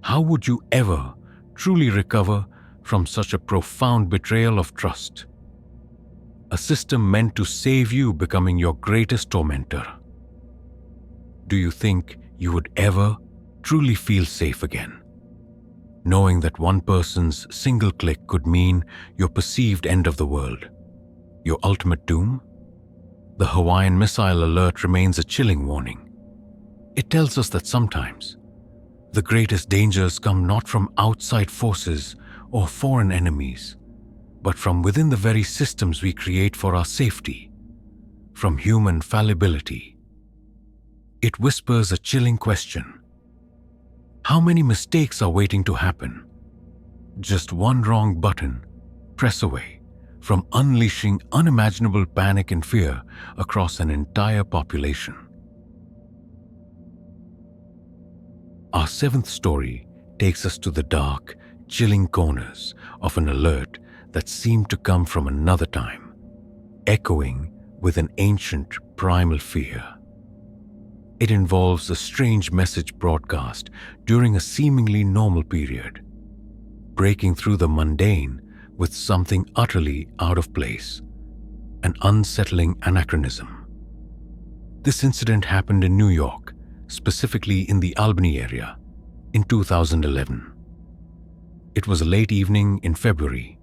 How would you ever truly recover from such a profound betrayal of trust? A system meant to save you becoming your greatest tormentor. Do you think you would ever truly feel safe again. Knowing that one person's single click could mean your perceived end of the world, your ultimate doom? The Hawaiian missile alert remains a chilling warning. It tells us that sometimes the greatest dangers come not from outside forces or foreign enemies, but from within the very systems we create for our safety, from human fallibility. It whispers a chilling question. How many mistakes are waiting to happen? Just one wrong button, press away, from unleashing unimaginable panic and fear across an entire population. Our seventh story takes us to the dark, chilling corners of an alert that seemed to come from another time, echoing with an ancient primal fear. It involves a strange message broadcast during a seemingly normal period, breaking through the mundane with something utterly out of place, an unsettling anachronism. This incident happened in New York, specifically in the Albany area, in 2011. It was a late evening in February.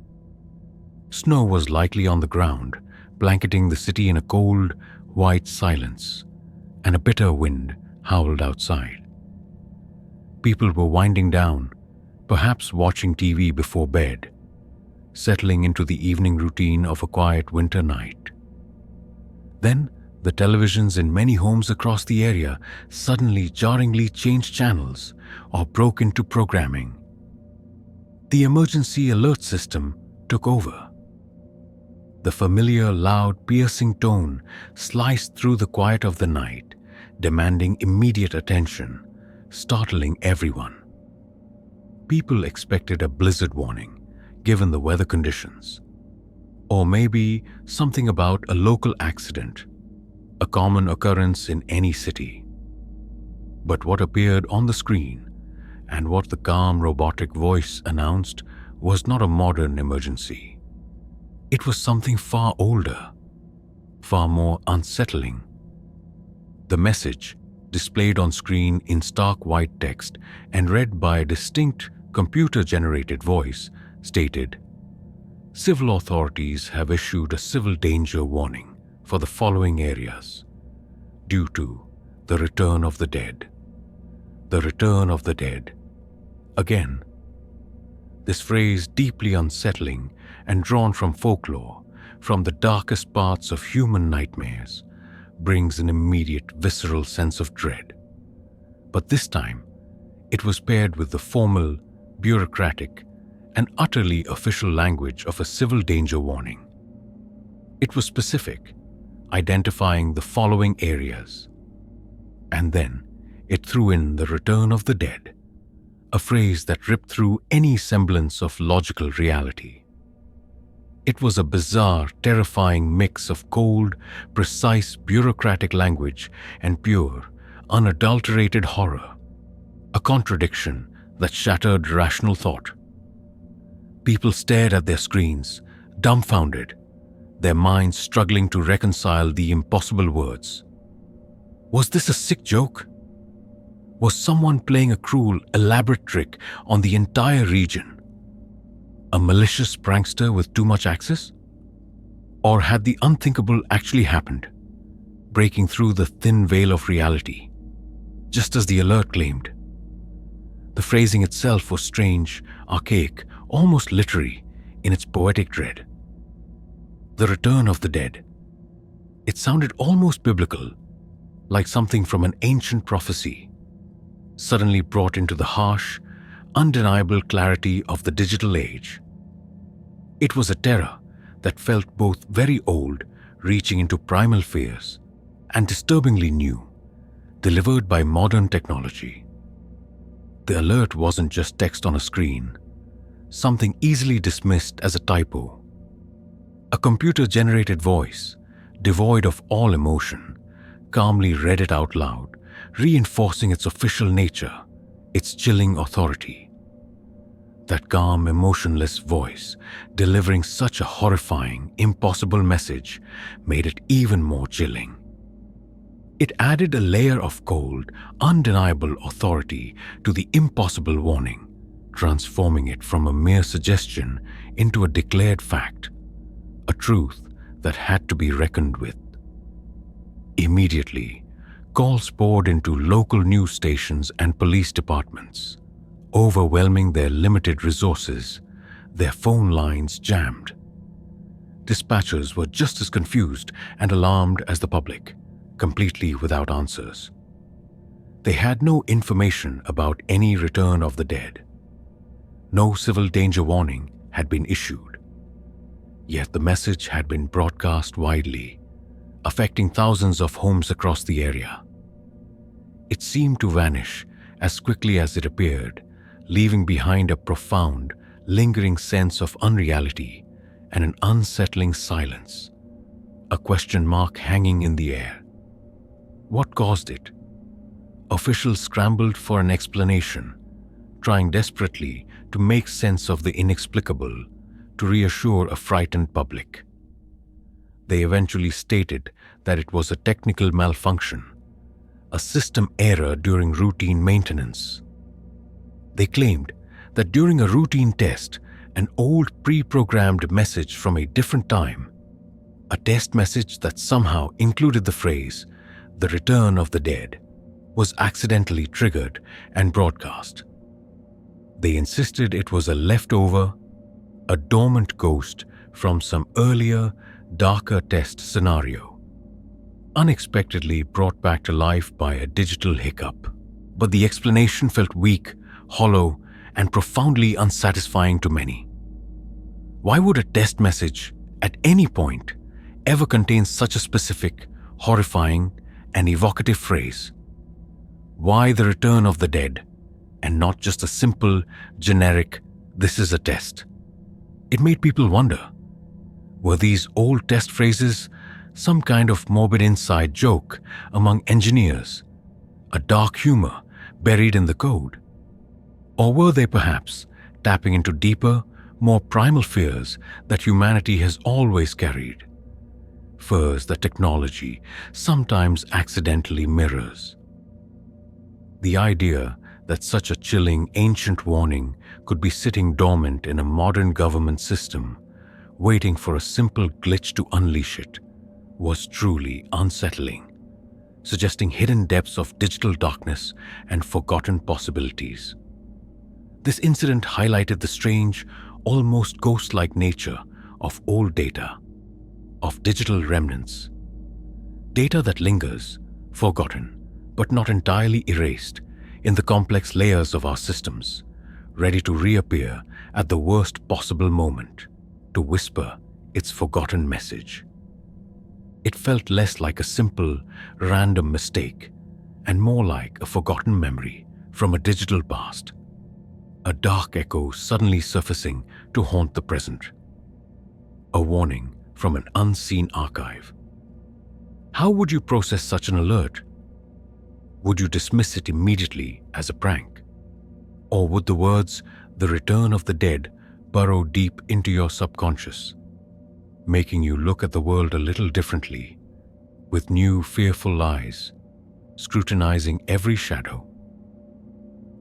Snow was lightly on the ground, blanketing the city in a cold, white silence, and a bitter wind howled outside. People were winding down, perhaps watching TV before bed, settling into the evening routine of a quiet winter night. Then, the televisions in many homes across the area suddenly jarringly changed channels or broke into programming. The emergency alert system took over. The familiar, loud, piercing tone sliced through the quiet of the night, demanding immediate attention, startling everyone. People expected a blizzard warning, given the weather conditions, or maybe something about a local accident, a common occurrence in any city. But what appeared on the screen and what the calm robotic voice announced was not a modern emergency. It was something far older, far more unsettling. The message, displayed on screen in stark white text and read by a distinct computer-generated voice, stated, "Civil authorities have issued a civil danger warning for the following areas, due to the return of the dead." The return of the dead. Again. This phrase, deeply unsettling and drawn from folklore, from the darkest parts of human nightmares, brings an immediate visceral sense of dread. But this time, it was paired with the formal, bureaucratic, and utterly official language of a civil danger warning. It was specific, identifying the following areas. And then it threw in the return of the dead, a phrase that ripped through any semblance of logical reality. It was a bizarre, terrifying mix of cold, precise, bureaucratic language and pure, unadulterated horror, a contradiction that shattered rational thought. People stared at their screens, dumbfounded, their minds struggling to reconcile the impossible words. Was this a sick joke? Was someone playing a cruel, elaborate trick on the entire region? A malicious prankster with too much access? Or had the unthinkable actually happened, breaking through the thin veil of reality, just as the alert claimed? The phrasing itself was strange, archaic, almost literary in its poetic dread. The return of the dead. It sounded almost biblical, like something from an ancient prophecy, suddenly brought into the harsh, undeniable clarity of the digital age. It was a terror that felt both very old, reaching into primal fears, and disturbingly new, delivered by modern technology. The alert wasn't just text on a screen, something easily dismissed as a typo. A computer-generated voice, devoid of all emotion, calmly read it out loud, reinforcing its official nature, its chilling authority. That calm, emotionless voice, delivering such a horrifying, impossible message, made it even more chilling. It added a layer of cold, undeniable authority to the impossible warning, transforming it from a mere suggestion into a declared fact, a truth that had to be reckoned with. Immediately, calls poured into local news stations and police departments, overwhelming their limited resources, their phone lines jammed. Dispatchers were just as confused and alarmed as the public, completely without answers. They had no information about any return of the dead. No civil danger warning had been issued. Yet the message had been broadcast widely, affecting thousands of homes across the area. It seemed to vanish as quickly as it appeared, leaving behind a profound, lingering sense of unreality and an unsettling silence, a question mark hanging in the air. What caused it? Officials scrambled for an explanation, trying desperately to make sense of the inexplicable, to reassure a frightened public. They eventually stated that it was a technical malfunction, a system error during routine maintenance. They claimed that during a routine test, an old pre-programmed message from a different time, a test message that somehow included the phrase, "the return of the dead," was accidentally triggered and broadcast. They insisted it was a leftover, a dormant ghost from some earlier, darker test scenario, unexpectedly brought back to life by a digital hiccup. But the explanation felt weak, hollow, and profoundly unsatisfying to many. Why would a test message, at any point, ever contain such a specific, horrifying, and evocative phrase? Why the return of the dead, and not just a simple, generic, "this is a test"? It made people wonder, were these old test phrases some kind of morbid inside joke among engineers, a dark humor buried in the code? Or were they perhaps tapping into deeper, more primal fears that humanity has always carried? Fears that technology sometimes accidentally mirrors. The idea that such a chilling, ancient warning could be sitting dormant in a modern government system, waiting for a simple glitch to unleash it, was truly unsettling, suggesting hidden depths of digital darkness and forgotten possibilities. This incident highlighted the strange, almost ghost-like nature of old data, of digital remnants. Data that lingers, forgotten, but not entirely erased, in the complex layers of our systems, ready to reappear at the worst possible moment, to whisper its forgotten message. It felt less like a simple, random mistake, and more like a forgotten memory from a digital past. A dark echo suddenly surfacing to haunt the present. A warning from an unseen archive. How would you process such an alert? Would you dismiss it immediately as a prank? Or would the words, "the return of the dead," burrow deep into your subconscious, making you look at the world a little differently, with new fearful eyes, scrutinizing every shadow?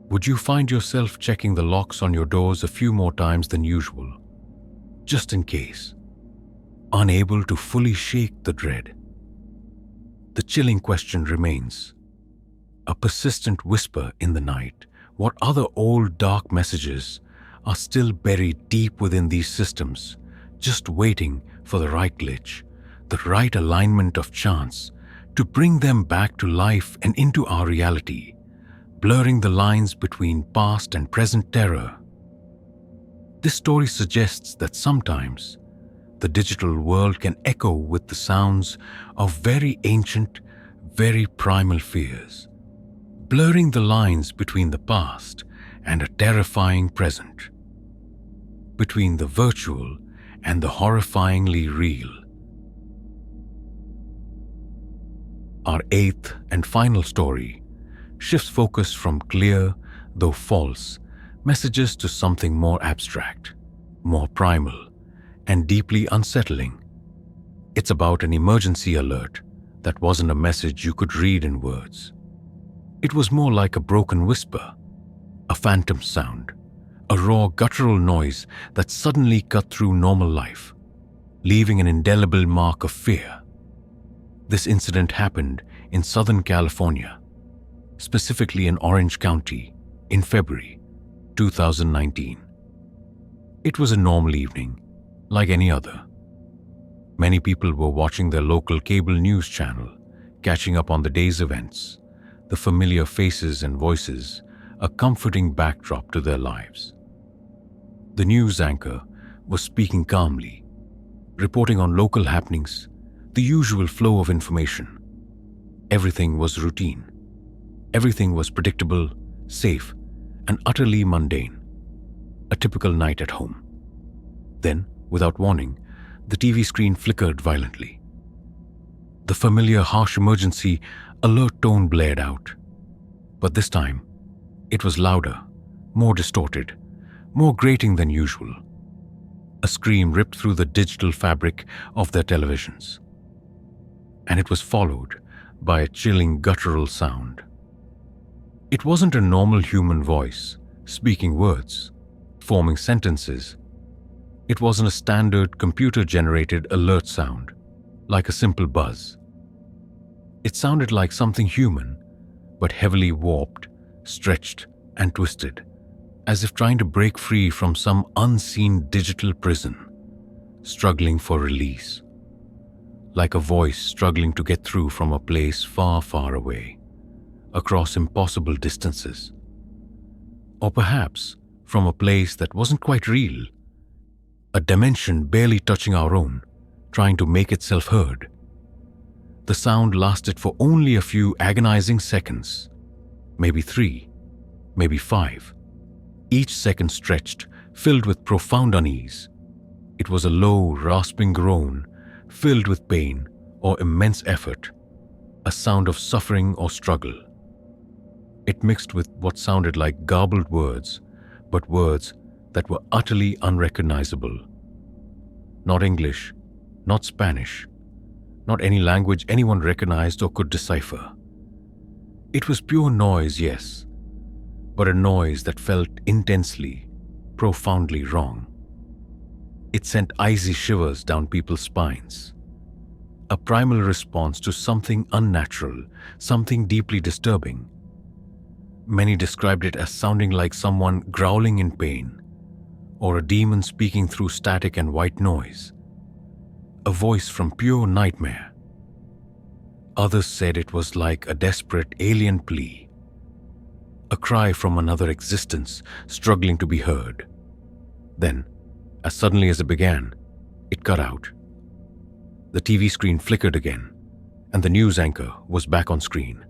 Would you find yourself checking the locks on your doors a few more times than usual, just in case, unable to fully shake the dread? The chilling question remains, a persistent whisper in the night. What other old dark messages are still buried deep within these systems, just waiting for the right glitch, the right alignment of chance to bring them back to life and into our reality, blurring the lines between past and present terror? This story suggests that sometimes the digital world can echo with the sounds of very ancient, very primal fears, blurring the lines between the past and a terrifying present, between the virtual and the horrifyingly real. Our eighth and final story shifts focus from clear, though false, messages to something more abstract, more primal, and deeply unsettling. It's about an emergency alert that wasn't a message you could read in words. It was more like a broken whisper, a phantom sound, a raw guttural noise that suddenly cut through normal life, leaving an indelible mark of fear. This incident happened in Southern California, specifically in Orange County, in February 2019. It was a normal evening, like any other. Many people were watching their local cable news channel, catching up on the day's events, the familiar faces and voices, a comforting backdrop to their lives. The news anchor was speaking calmly, reporting on local happenings, the usual flow of information. Everything was routine. Everything was predictable, safe, and utterly mundane. A typical night at home. Then, without warning, the TV screen flickered violently. The familiar harsh emergency alert tone blared out. But this time, it was louder, more distorted, more grating than usual. A scream ripped through the digital fabric of their televisions. And it was followed by a chilling guttural sound. It wasn't a normal human voice, speaking words, forming sentences. It wasn't a standard computer-generated alert sound, like a simple buzz. It sounded like something human, but heavily warped, stretched, and twisted, as if trying to break free from some unseen digital prison, struggling for release. Like a voice struggling to get through from a place far, far away, across impossible distances. Or perhaps from a place that wasn't quite real, a dimension barely touching our own, trying to make itself heard. The sound lasted for only a few agonizing seconds, maybe 3, maybe 5. Each second stretched, filled with profound unease. It was a low, rasping groan, filled with pain or immense effort, a sound of suffering or struggle. It mixed with what sounded like garbled words, but words that were utterly unrecognizable. Not English, not Spanish, not any language anyone recognized or could decipher. It was pure noise, yes, but a noise that felt intensely, profoundly wrong. It sent icy shivers down people's spines. A primal response to something unnatural, something deeply disturbing. Many described it as sounding like someone growling in pain, or a demon speaking through static and white noise. A voice from pure nightmare. Others said it was like a desperate alien plea, a cry from another existence struggling to be heard. Then, as suddenly as it began, it cut out. The TV screen flickered again, and the news anchor was back on screen.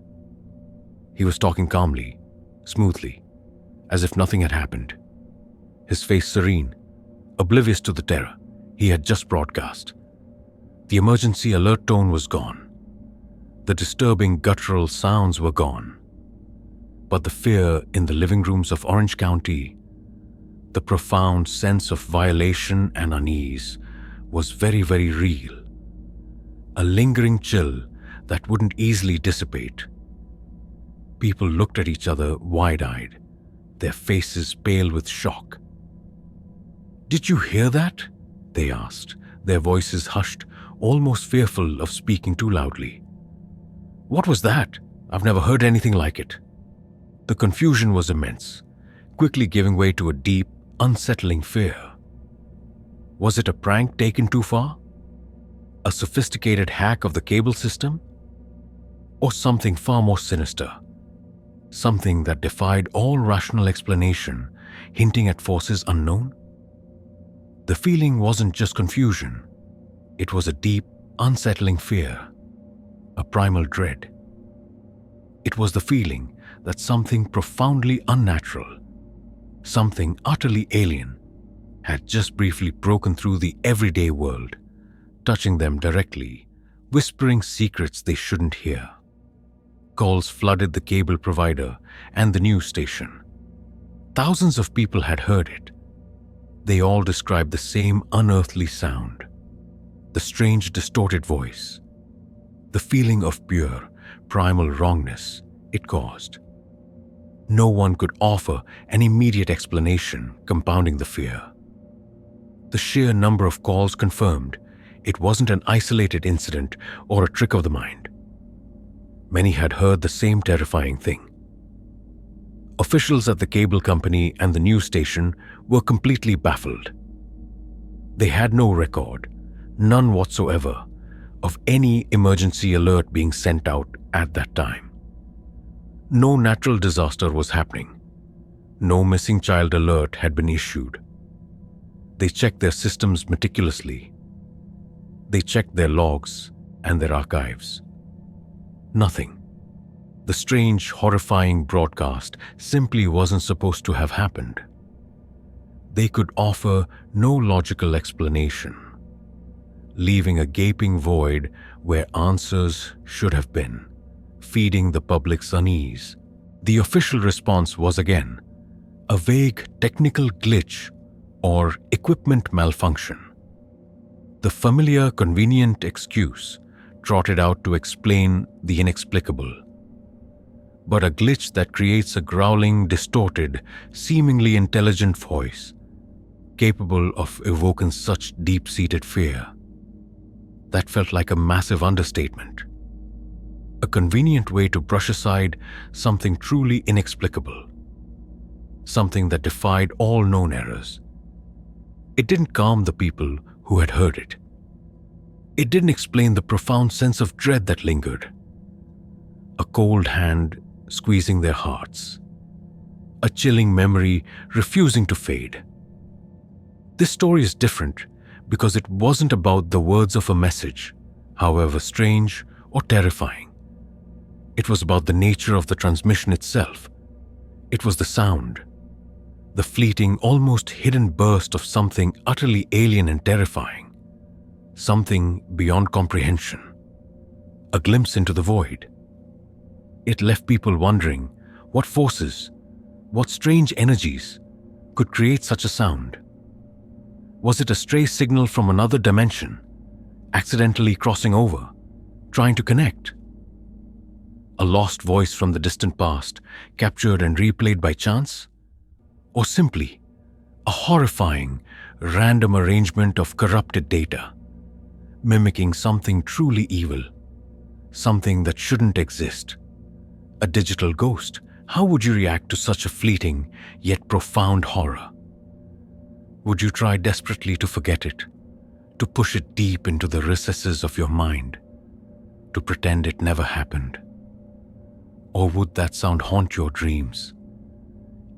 He was talking calmly, smoothly, as if nothing had happened. His face serene, oblivious to the terror he had just broadcast. The emergency alert tone was gone. The disturbing guttural sounds were gone. But the fear in the living rooms of Orange County, the profound sense of violation and unease, was very, very real. A lingering chill that wouldn't easily dissipate. People looked at each other wide-eyed, their faces pale with shock. "Did you hear that?" they asked, their voices hushed, almost fearful of speaking too loudly. "What was that? I've never heard anything like it." The confusion was immense, quickly giving way to a deep, unsettling fear. Was it a prank taken too far? A sophisticated hack of the cable system? Or something far more sinister? Something that defied all rational explanation, hinting at forces unknown? The feeling wasn't just confusion. It was a deep, unsettling fear, a primal dread. It was the feeling that something profoundly unnatural, something utterly alien, had just briefly broken through the everyday world, touching them directly, whispering secrets they shouldn't hear. Calls flooded the cable provider and the news station. Thousands of people had heard it. They all described the same unearthly sound, the strange distorted voice, the feeling of pure, primal wrongness it caused. No one could offer an immediate explanation, compounding the fear. The sheer number of calls confirmed it wasn't an isolated incident or a trick of the mind. Many had heard the same terrifying thing. Officials at the cable company and the news station were completely baffled. They had no record, none whatsoever, of any emergency alert being sent out at that time. No natural disaster was happening. No missing child alert had been issued. They checked their systems meticulously. They checked their logs and their archives. Nothing. The strange, horrifying broadcast simply wasn't supposed to have happened. They could offer no logical explanation, leaving a gaping void where answers should have been, feeding the public's unease. The official response was again a vague technical glitch or equipment malfunction. The familiar, convenient excuse trotted out to explain the inexplicable. But a glitch that creates a growling, distorted, seemingly intelligent voice, capable of evoking such deep-seated fear. That felt like a massive understatement. A convenient way to brush aside something truly inexplicable. Something that defied all known errors. It didn't calm the people who had heard it. It didn't explain the profound sense of dread that lingered. A cold hand squeezing their hearts. A chilling memory refusing to fade. This story is different because it wasn't about the words of a message, however strange or terrifying. It was about the nature of the transmission itself. It was the sound, the fleeting, almost hidden burst of something utterly alien and terrifying, something beyond comprehension, a glimpse into the void. It left people wondering what forces, what strange energies could create such a sound. Was it a stray signal from another dimension, accidentally crossing over, trying to connect? A lost voice from the distant past, captured and replayed by chance? Or simply a horrifying, random arrangement of corrupted data, mimicking something truly evil, something that shouldn't exist? A digital ghost? How would you react to such a fleeting yet profound horror? Would you try desperately to forget it, to push it deep into the recesses of your mind, to pretend it never happened? Or would that sound haunt your dreams,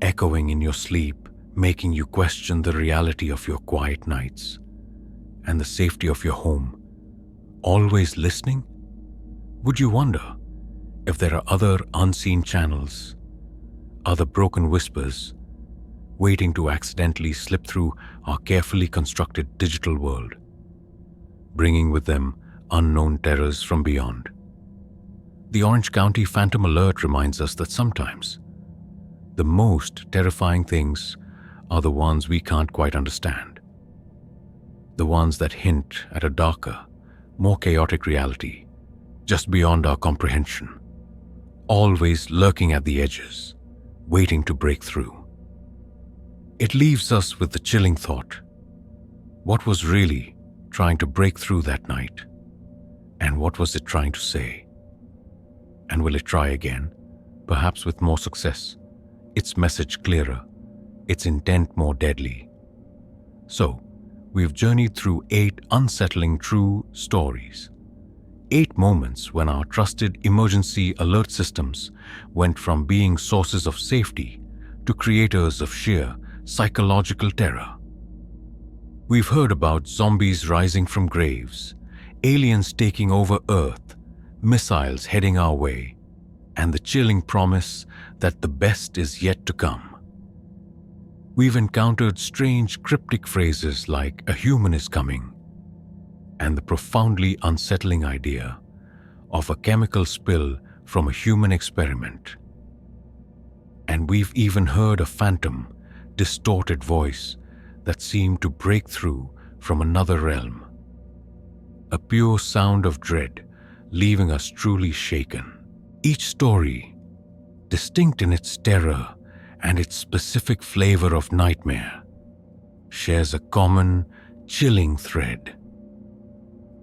echoing in your sleep, making you question the reality of your quiet nights and the safety of your home? Always listening? Would you wonder if there are other unseen channels, other broken whispers, waiting to accidentally slip through our carefully constructed digital world, bringing with them unknown terrors from beyond? The Orange County Phantom Alert reminds us that sometimes the most terrifying things are the ones we can't quite understand, the ones that hint at a darker, more chaotic reality, just beyond our comprehension, always lurking at the edges, waiting to break through. It leaves us with the chilling thought: what was really trying to break through that night? And what was it trying to say? And will it try again, perhaps with more success, its message clearer, its intent more deadly? So, we've journeyed through 8 unsettling true stories. 8 moments when our trusted emergency alert systems went from being sources of safety to creators of sheer psychological terror. We've heard about zombies rising from graves, aliens taking over Earth, missiles heading our way, and the chilling promise that the best is yet to come. We've encountered strange, cryptic phrases like "a human is coming," and the profoundly unsettling idea of a chemical spill from a human experiment. And we've even heard a phantom, distorted voice that seemed to break through from another realm. A pure sound of dread leaving us truly shaken. Each story, distinct in its terror and its specific flavor of nightmare, shares a common, chilling thread.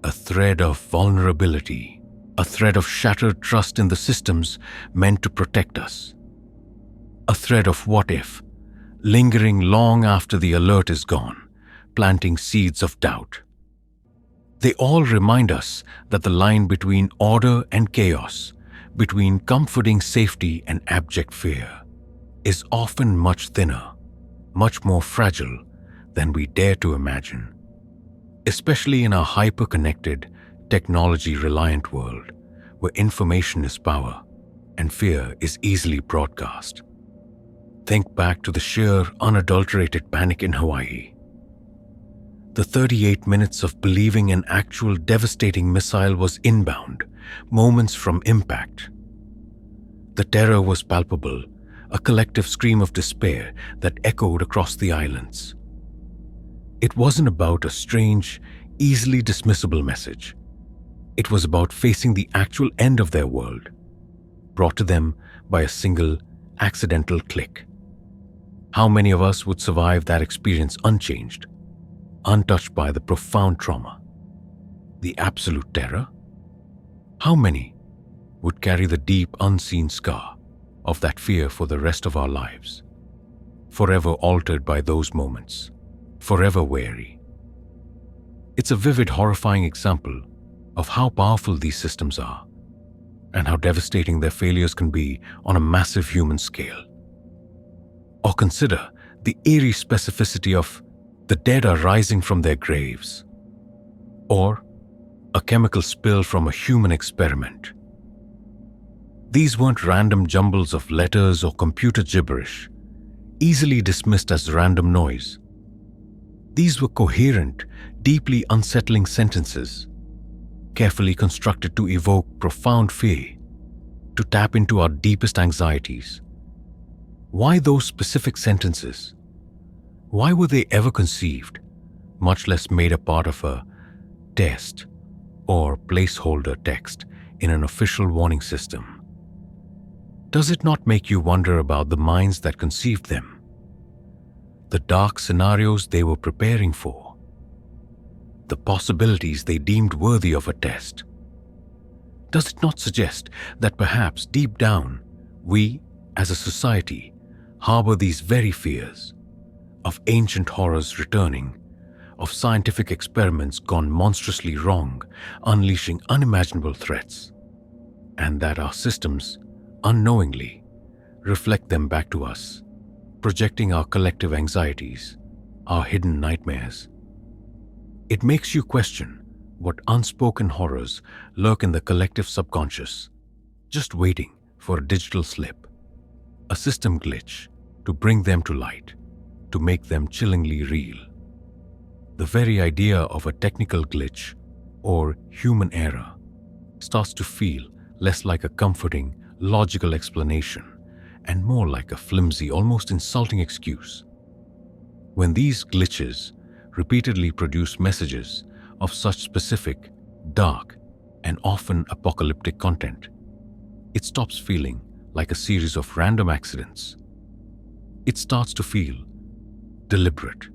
A thread of vulnerability, a thread of shattered trust in the systems meant to protect us. A thread of what if, lingering long after the alert is gone, planting seeds of doubt. They all remind us that the line between order and chaos, between comforting safety and abject fear, is often much thinner, much more fragile than we dare to imagine. Especially in our hyper-connected, technology-reliant world, where information is power and fear is easily broadcast. Think back to the sheer, unadulterated panic in Hawaii. The 38 minutes of believing an actual devastating missile was inbound, moments from impact. The terror was palpable, a collective scream of despair that echoed across the islands. It wasn't about a strange, easily dismissible message. It was about facing the actual end of their world, brought to them by a single, accidental click. How many of us would survive that experience unchanged, untouched by the profound trauma, the absolute terror? How many would carry the deep, unseen scar of that fear for the rest of our lives, forever altered by those moments, forever wary? It's a vivid, horrifying example of how powerful these systems are and how devastating their failures can be on a massive human scale. Or consider the eerie specificity of the dead are rising from their graves, or a chemical spill from a human experiment. These weren't random jumbles of letters or computer gibberish, easily dismissed as random noise. These were coherent, deeply unsettling sentences, carefully constructed to evoke profound fear, to tap into our deepest anxieties. Why those specific sentences? Why were they ever conceived, much less made a part of a test or placeholder text in an official warning system? Does it not make you wonder about the minds that conceived them? The dark scenarios they were preparing for? The possibilities they deemed worthy of a test? Does it not suggest that perhaps deep down, we, as a society, harbor these very fears of ancient horrors returning, of scientific experiments gone monstrously wrong, unleashing unimaginable threats, and that our systems, unknowingly, reflect them back to us, projecting our collective anxieties, our hidden nightmares? It makes you question what unspoken horrors lurk in the collective subconscious, just waiting for a digital slip, a system glitch to bring them to light, to make them chillingly real. The very idea of a technical glitch or human error starts to feel less like a comforting, logical explanation and more like a flimsy, almost insulting excuse. When these glitches repeatedly produce messages of such specific, dark, and often apocalyptic content, it stops feeling like a series of random accidents. It starts to feel deliberate,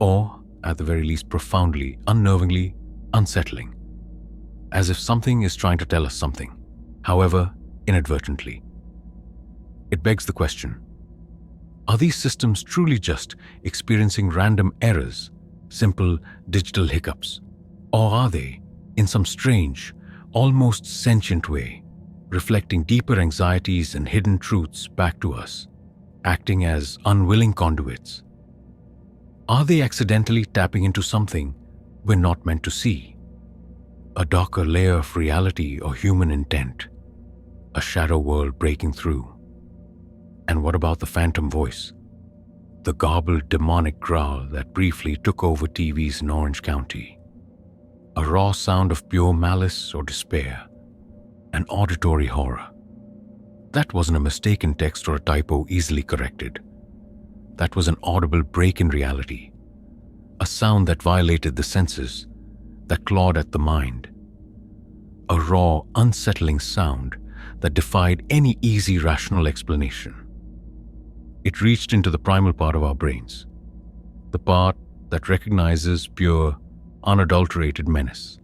or at the very least profoundly, unnervingly unsettling, as if something is trying to tell us something, however inadvertently. It begs the question, are these systems truly just experiencing random errors, simple digital hiccups, or are they, in some strange, almost sentient way, reflecting deeper anxieties and hidden truths back to us, acting as unwilling conduits? Are they accidentally tapping into something we're not meant to see? A darker layer of reality or human intent, a shadow world breaking through? And what about the phantom voice? The garbled demonic growl that briefly took over TVs in Orange County? A raw sound of pure malice or despair? An auditory horror? That wasn't a mistaken text or a typo easily corrected. That was an audible break in reality, a sound that violated the senses, that clawed at the mind. a raw, unsettling sound that defied any easy rational explanation. It reached into the primal part of our brains, the part that recognizes pure, unadulterated menace,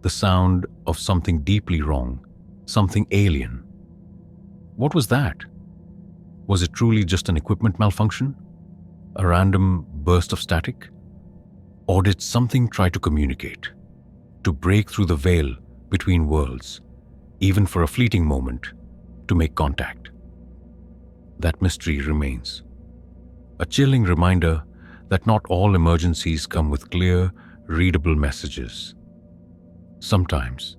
the sound of something deeply wrong, something alien. What was that? Was it truly just an equipment malfunction? A random burst of static? Or did something try to communicate, to break through the veil between worlds, even for a fleeting moment, to make contact? That mystery remains. A chilling reminder that not all emergencies come with clear, readable messages. Sometimes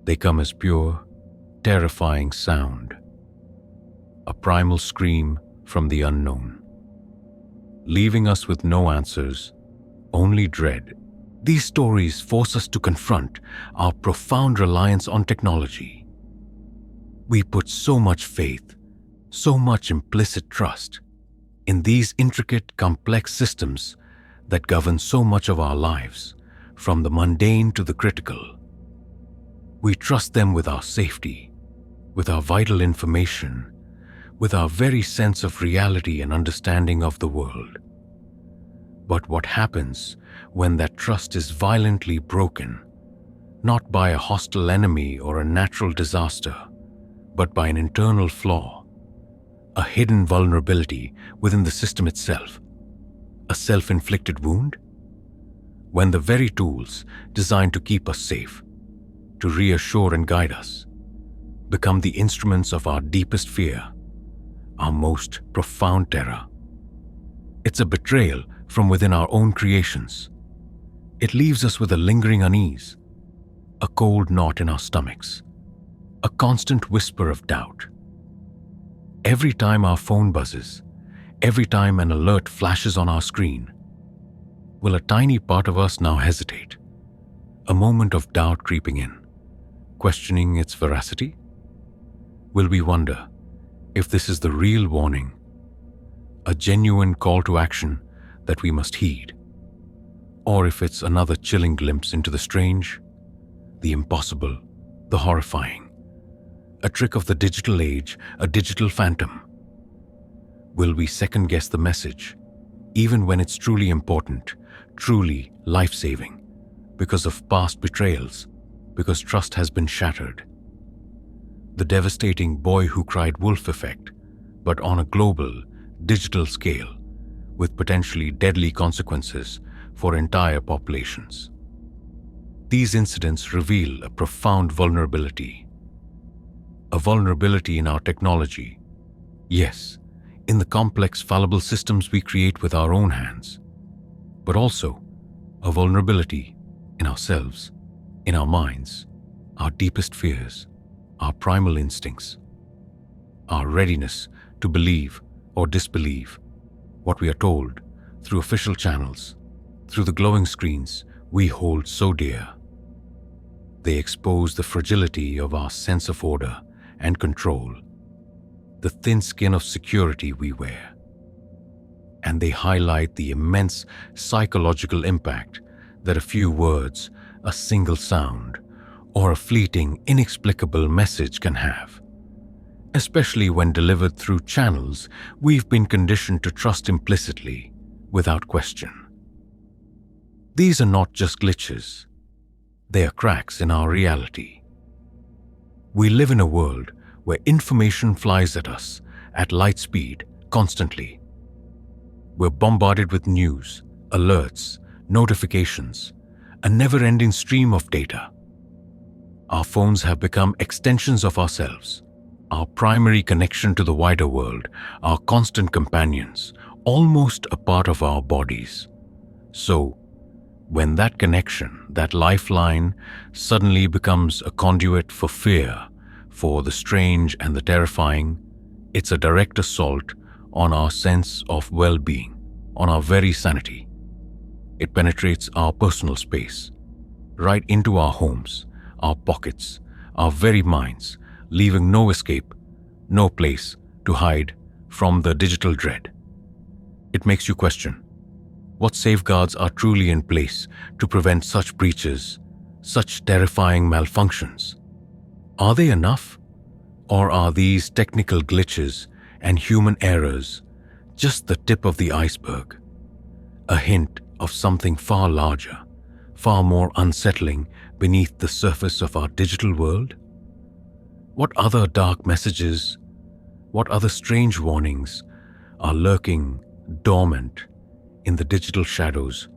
they come as pure, terrifying sound, a primal scream from the unknown, leaving us with no answers, only dread. These stories force us to confront our profound reliance on technology. We put so much faith, so much implicit trust in these intricate, complex systems that govern so much of our lives, from the mundane to the critical. We trust them with our safety, with our vital information, with our very sense of reality and understanding of the world. But what happens when that trust is violently broken, not by a hostile enemy or a natural disaster, but by an internal flaw, a hidden vulnerability within the system itself, a self-inflicted wound? When the very tools designed to keep us safe, to reassure and guide us, become the instruments of our deepest fear, our most profound terror. It's a betrayal from within our own creations. It leaves us with a lingering unease, a cold knot in our stomachs, a constant whisper of doubt. Every time our phone buzzes, every time an alert flashes on our screen, will a tiny part of us now hesitate, a moment of doubt creeping in, questioning its veracity? Will we wonder if this is the real warning, a genuine call to action that we must heed, or if it's another chilling glimpse into the strange, the impossible, the horrifying, a trick of the digital age, a digital phantom? Will we second-guess the message, even when it's truly important, truly life-saving, because of past betrayals, because trust has been shattered? The devastating boy who cried wolf effect, but on a global, digital scale, with potentially deadly consequences for entire populations. These incidents reveal a profound vulnerability. A vulnerability in our technology, yes, in the complex, fallible systems we create with our own hands, but also a vulnerability in ourselves, in our minds, our deepest fears, our primal instincts, our readiness to believe or disbelieve what we are told through official channels, through the glowing screens we hold so dear. They expose the fragility of our sense of order and control, the thin skin of security we wear. And they highlight the immense psychological impact that a few words, a single sound, or a fleeting, inexplicable message can have, especially when delivered through channels we've been conditioned to trust implicitly, without question. These are not just glitches. They are cracks in our reality. We live in a world where information flies at us at light speed constantly. We're bombarded with news, alerts, notifications, a never-ending stream of data. Our phones have become extensions of ourselves, our primary connection to the wider world, our constant companions, almost a part of our bodies. So, when that connection, that lifeline, suddenly becomes a conduit for fear, for the strange and the terrifying, it's a direct assault on our sense of well-being, on our very sanity. It penetrates our personal space, right into our homes, our pockets, our very minds, leaving no escape, no place to hide from the digital dread. It makes you question, what safeguards are truly in place to prevent such breaches, such terrifying malfunctions. Are they enough? Or are these technical glitches and human errors just the tip of the iceberg? A hint of something far larger, far more unsettling beneath the surface of our digital world? What other dark messages, what other strange warnings are lurking dormant in the digital shadows,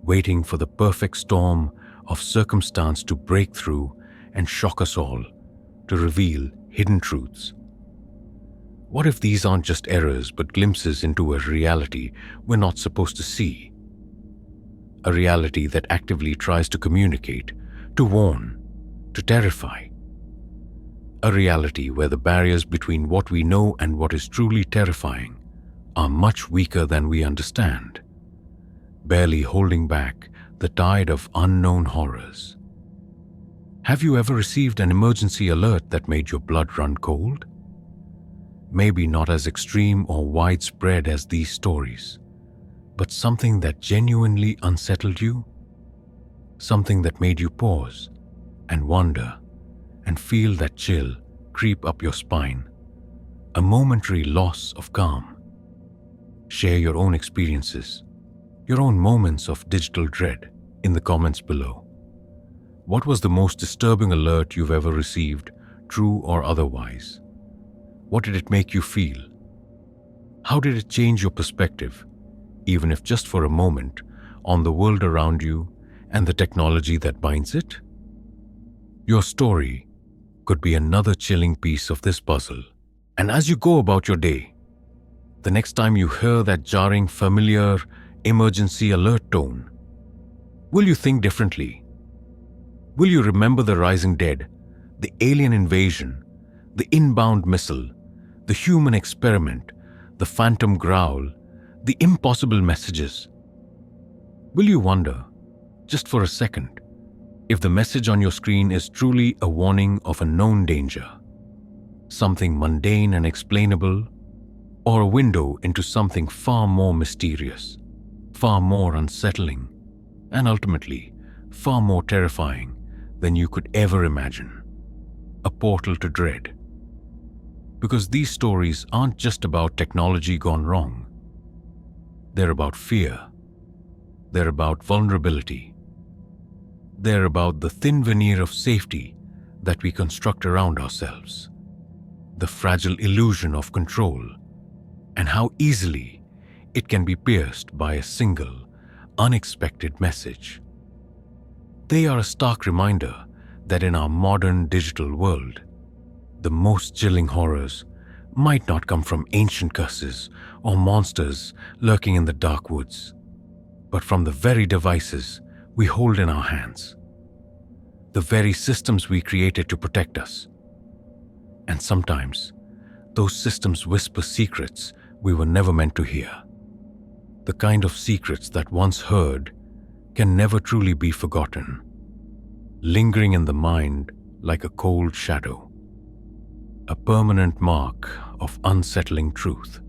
waiting for the perfect storm of circumstance to break through and shock us all, to reveal hidden truths? What if these aren't just errors but glimpses into a reality we're not supposed to see? A reality that actively tries to communicate, to warn, to terrify. A reality where the barriers between what we know and what is truly terrifying are much weaker than we understand, barely holding back the tide of unknown horrors. Have you ever received an emergency alert that made your blood run cold? Maybe not as extreme or widespread as these stories, but something that genuinely unsettled you? Something that made you pause and wonder and feel that chill creep up your spine, a momentary loss of calm. Share your own experiences, your own moments of digital dread in the comments below. What was the most disturbing alert you've ever received, true or otherwise? What did it make you feel? How did it change your perspective, even if just for a moment, on the world around you and the technology that binds it? Your story could be another chilling piece of this puzzle. And as you go about your day, the next time you hear that jarring, familiar emergency alert tone, will you think differently? Will you remember the rising dead, the alien invasion, the inbound missile, the human experiment, the phantom growl, the impossible messages? Will you wonder, just for a second, if the message on your screen is truly a warning of a known danger, something mundane and explainable, or a window into something far more mysterious, far more unsettling, and ultimately far more terrifying than you could ever imagine? A portal to dread. Because these stories aren't just about technology gone wrong. They're about fear. They're about vulnerability. They're about the thin veneer of safety that we construct around ourselves, the fragile illusion of control, and how easily it can be pierced by a single, unexpected message. They are a stark reminder that in our modern digital world, the most chilling horrors might not come from ancient curses or monsters lurking in the dark woods, but from the very devices we hold in our hands, the very systems we created to protect us. And sometimes, those systems whisper secrets we were never meant to hear. The kind of secrets that once heard can never truly be forgotten, lingering in the mind like a cold shadow, a permanent mark of unsettling truth.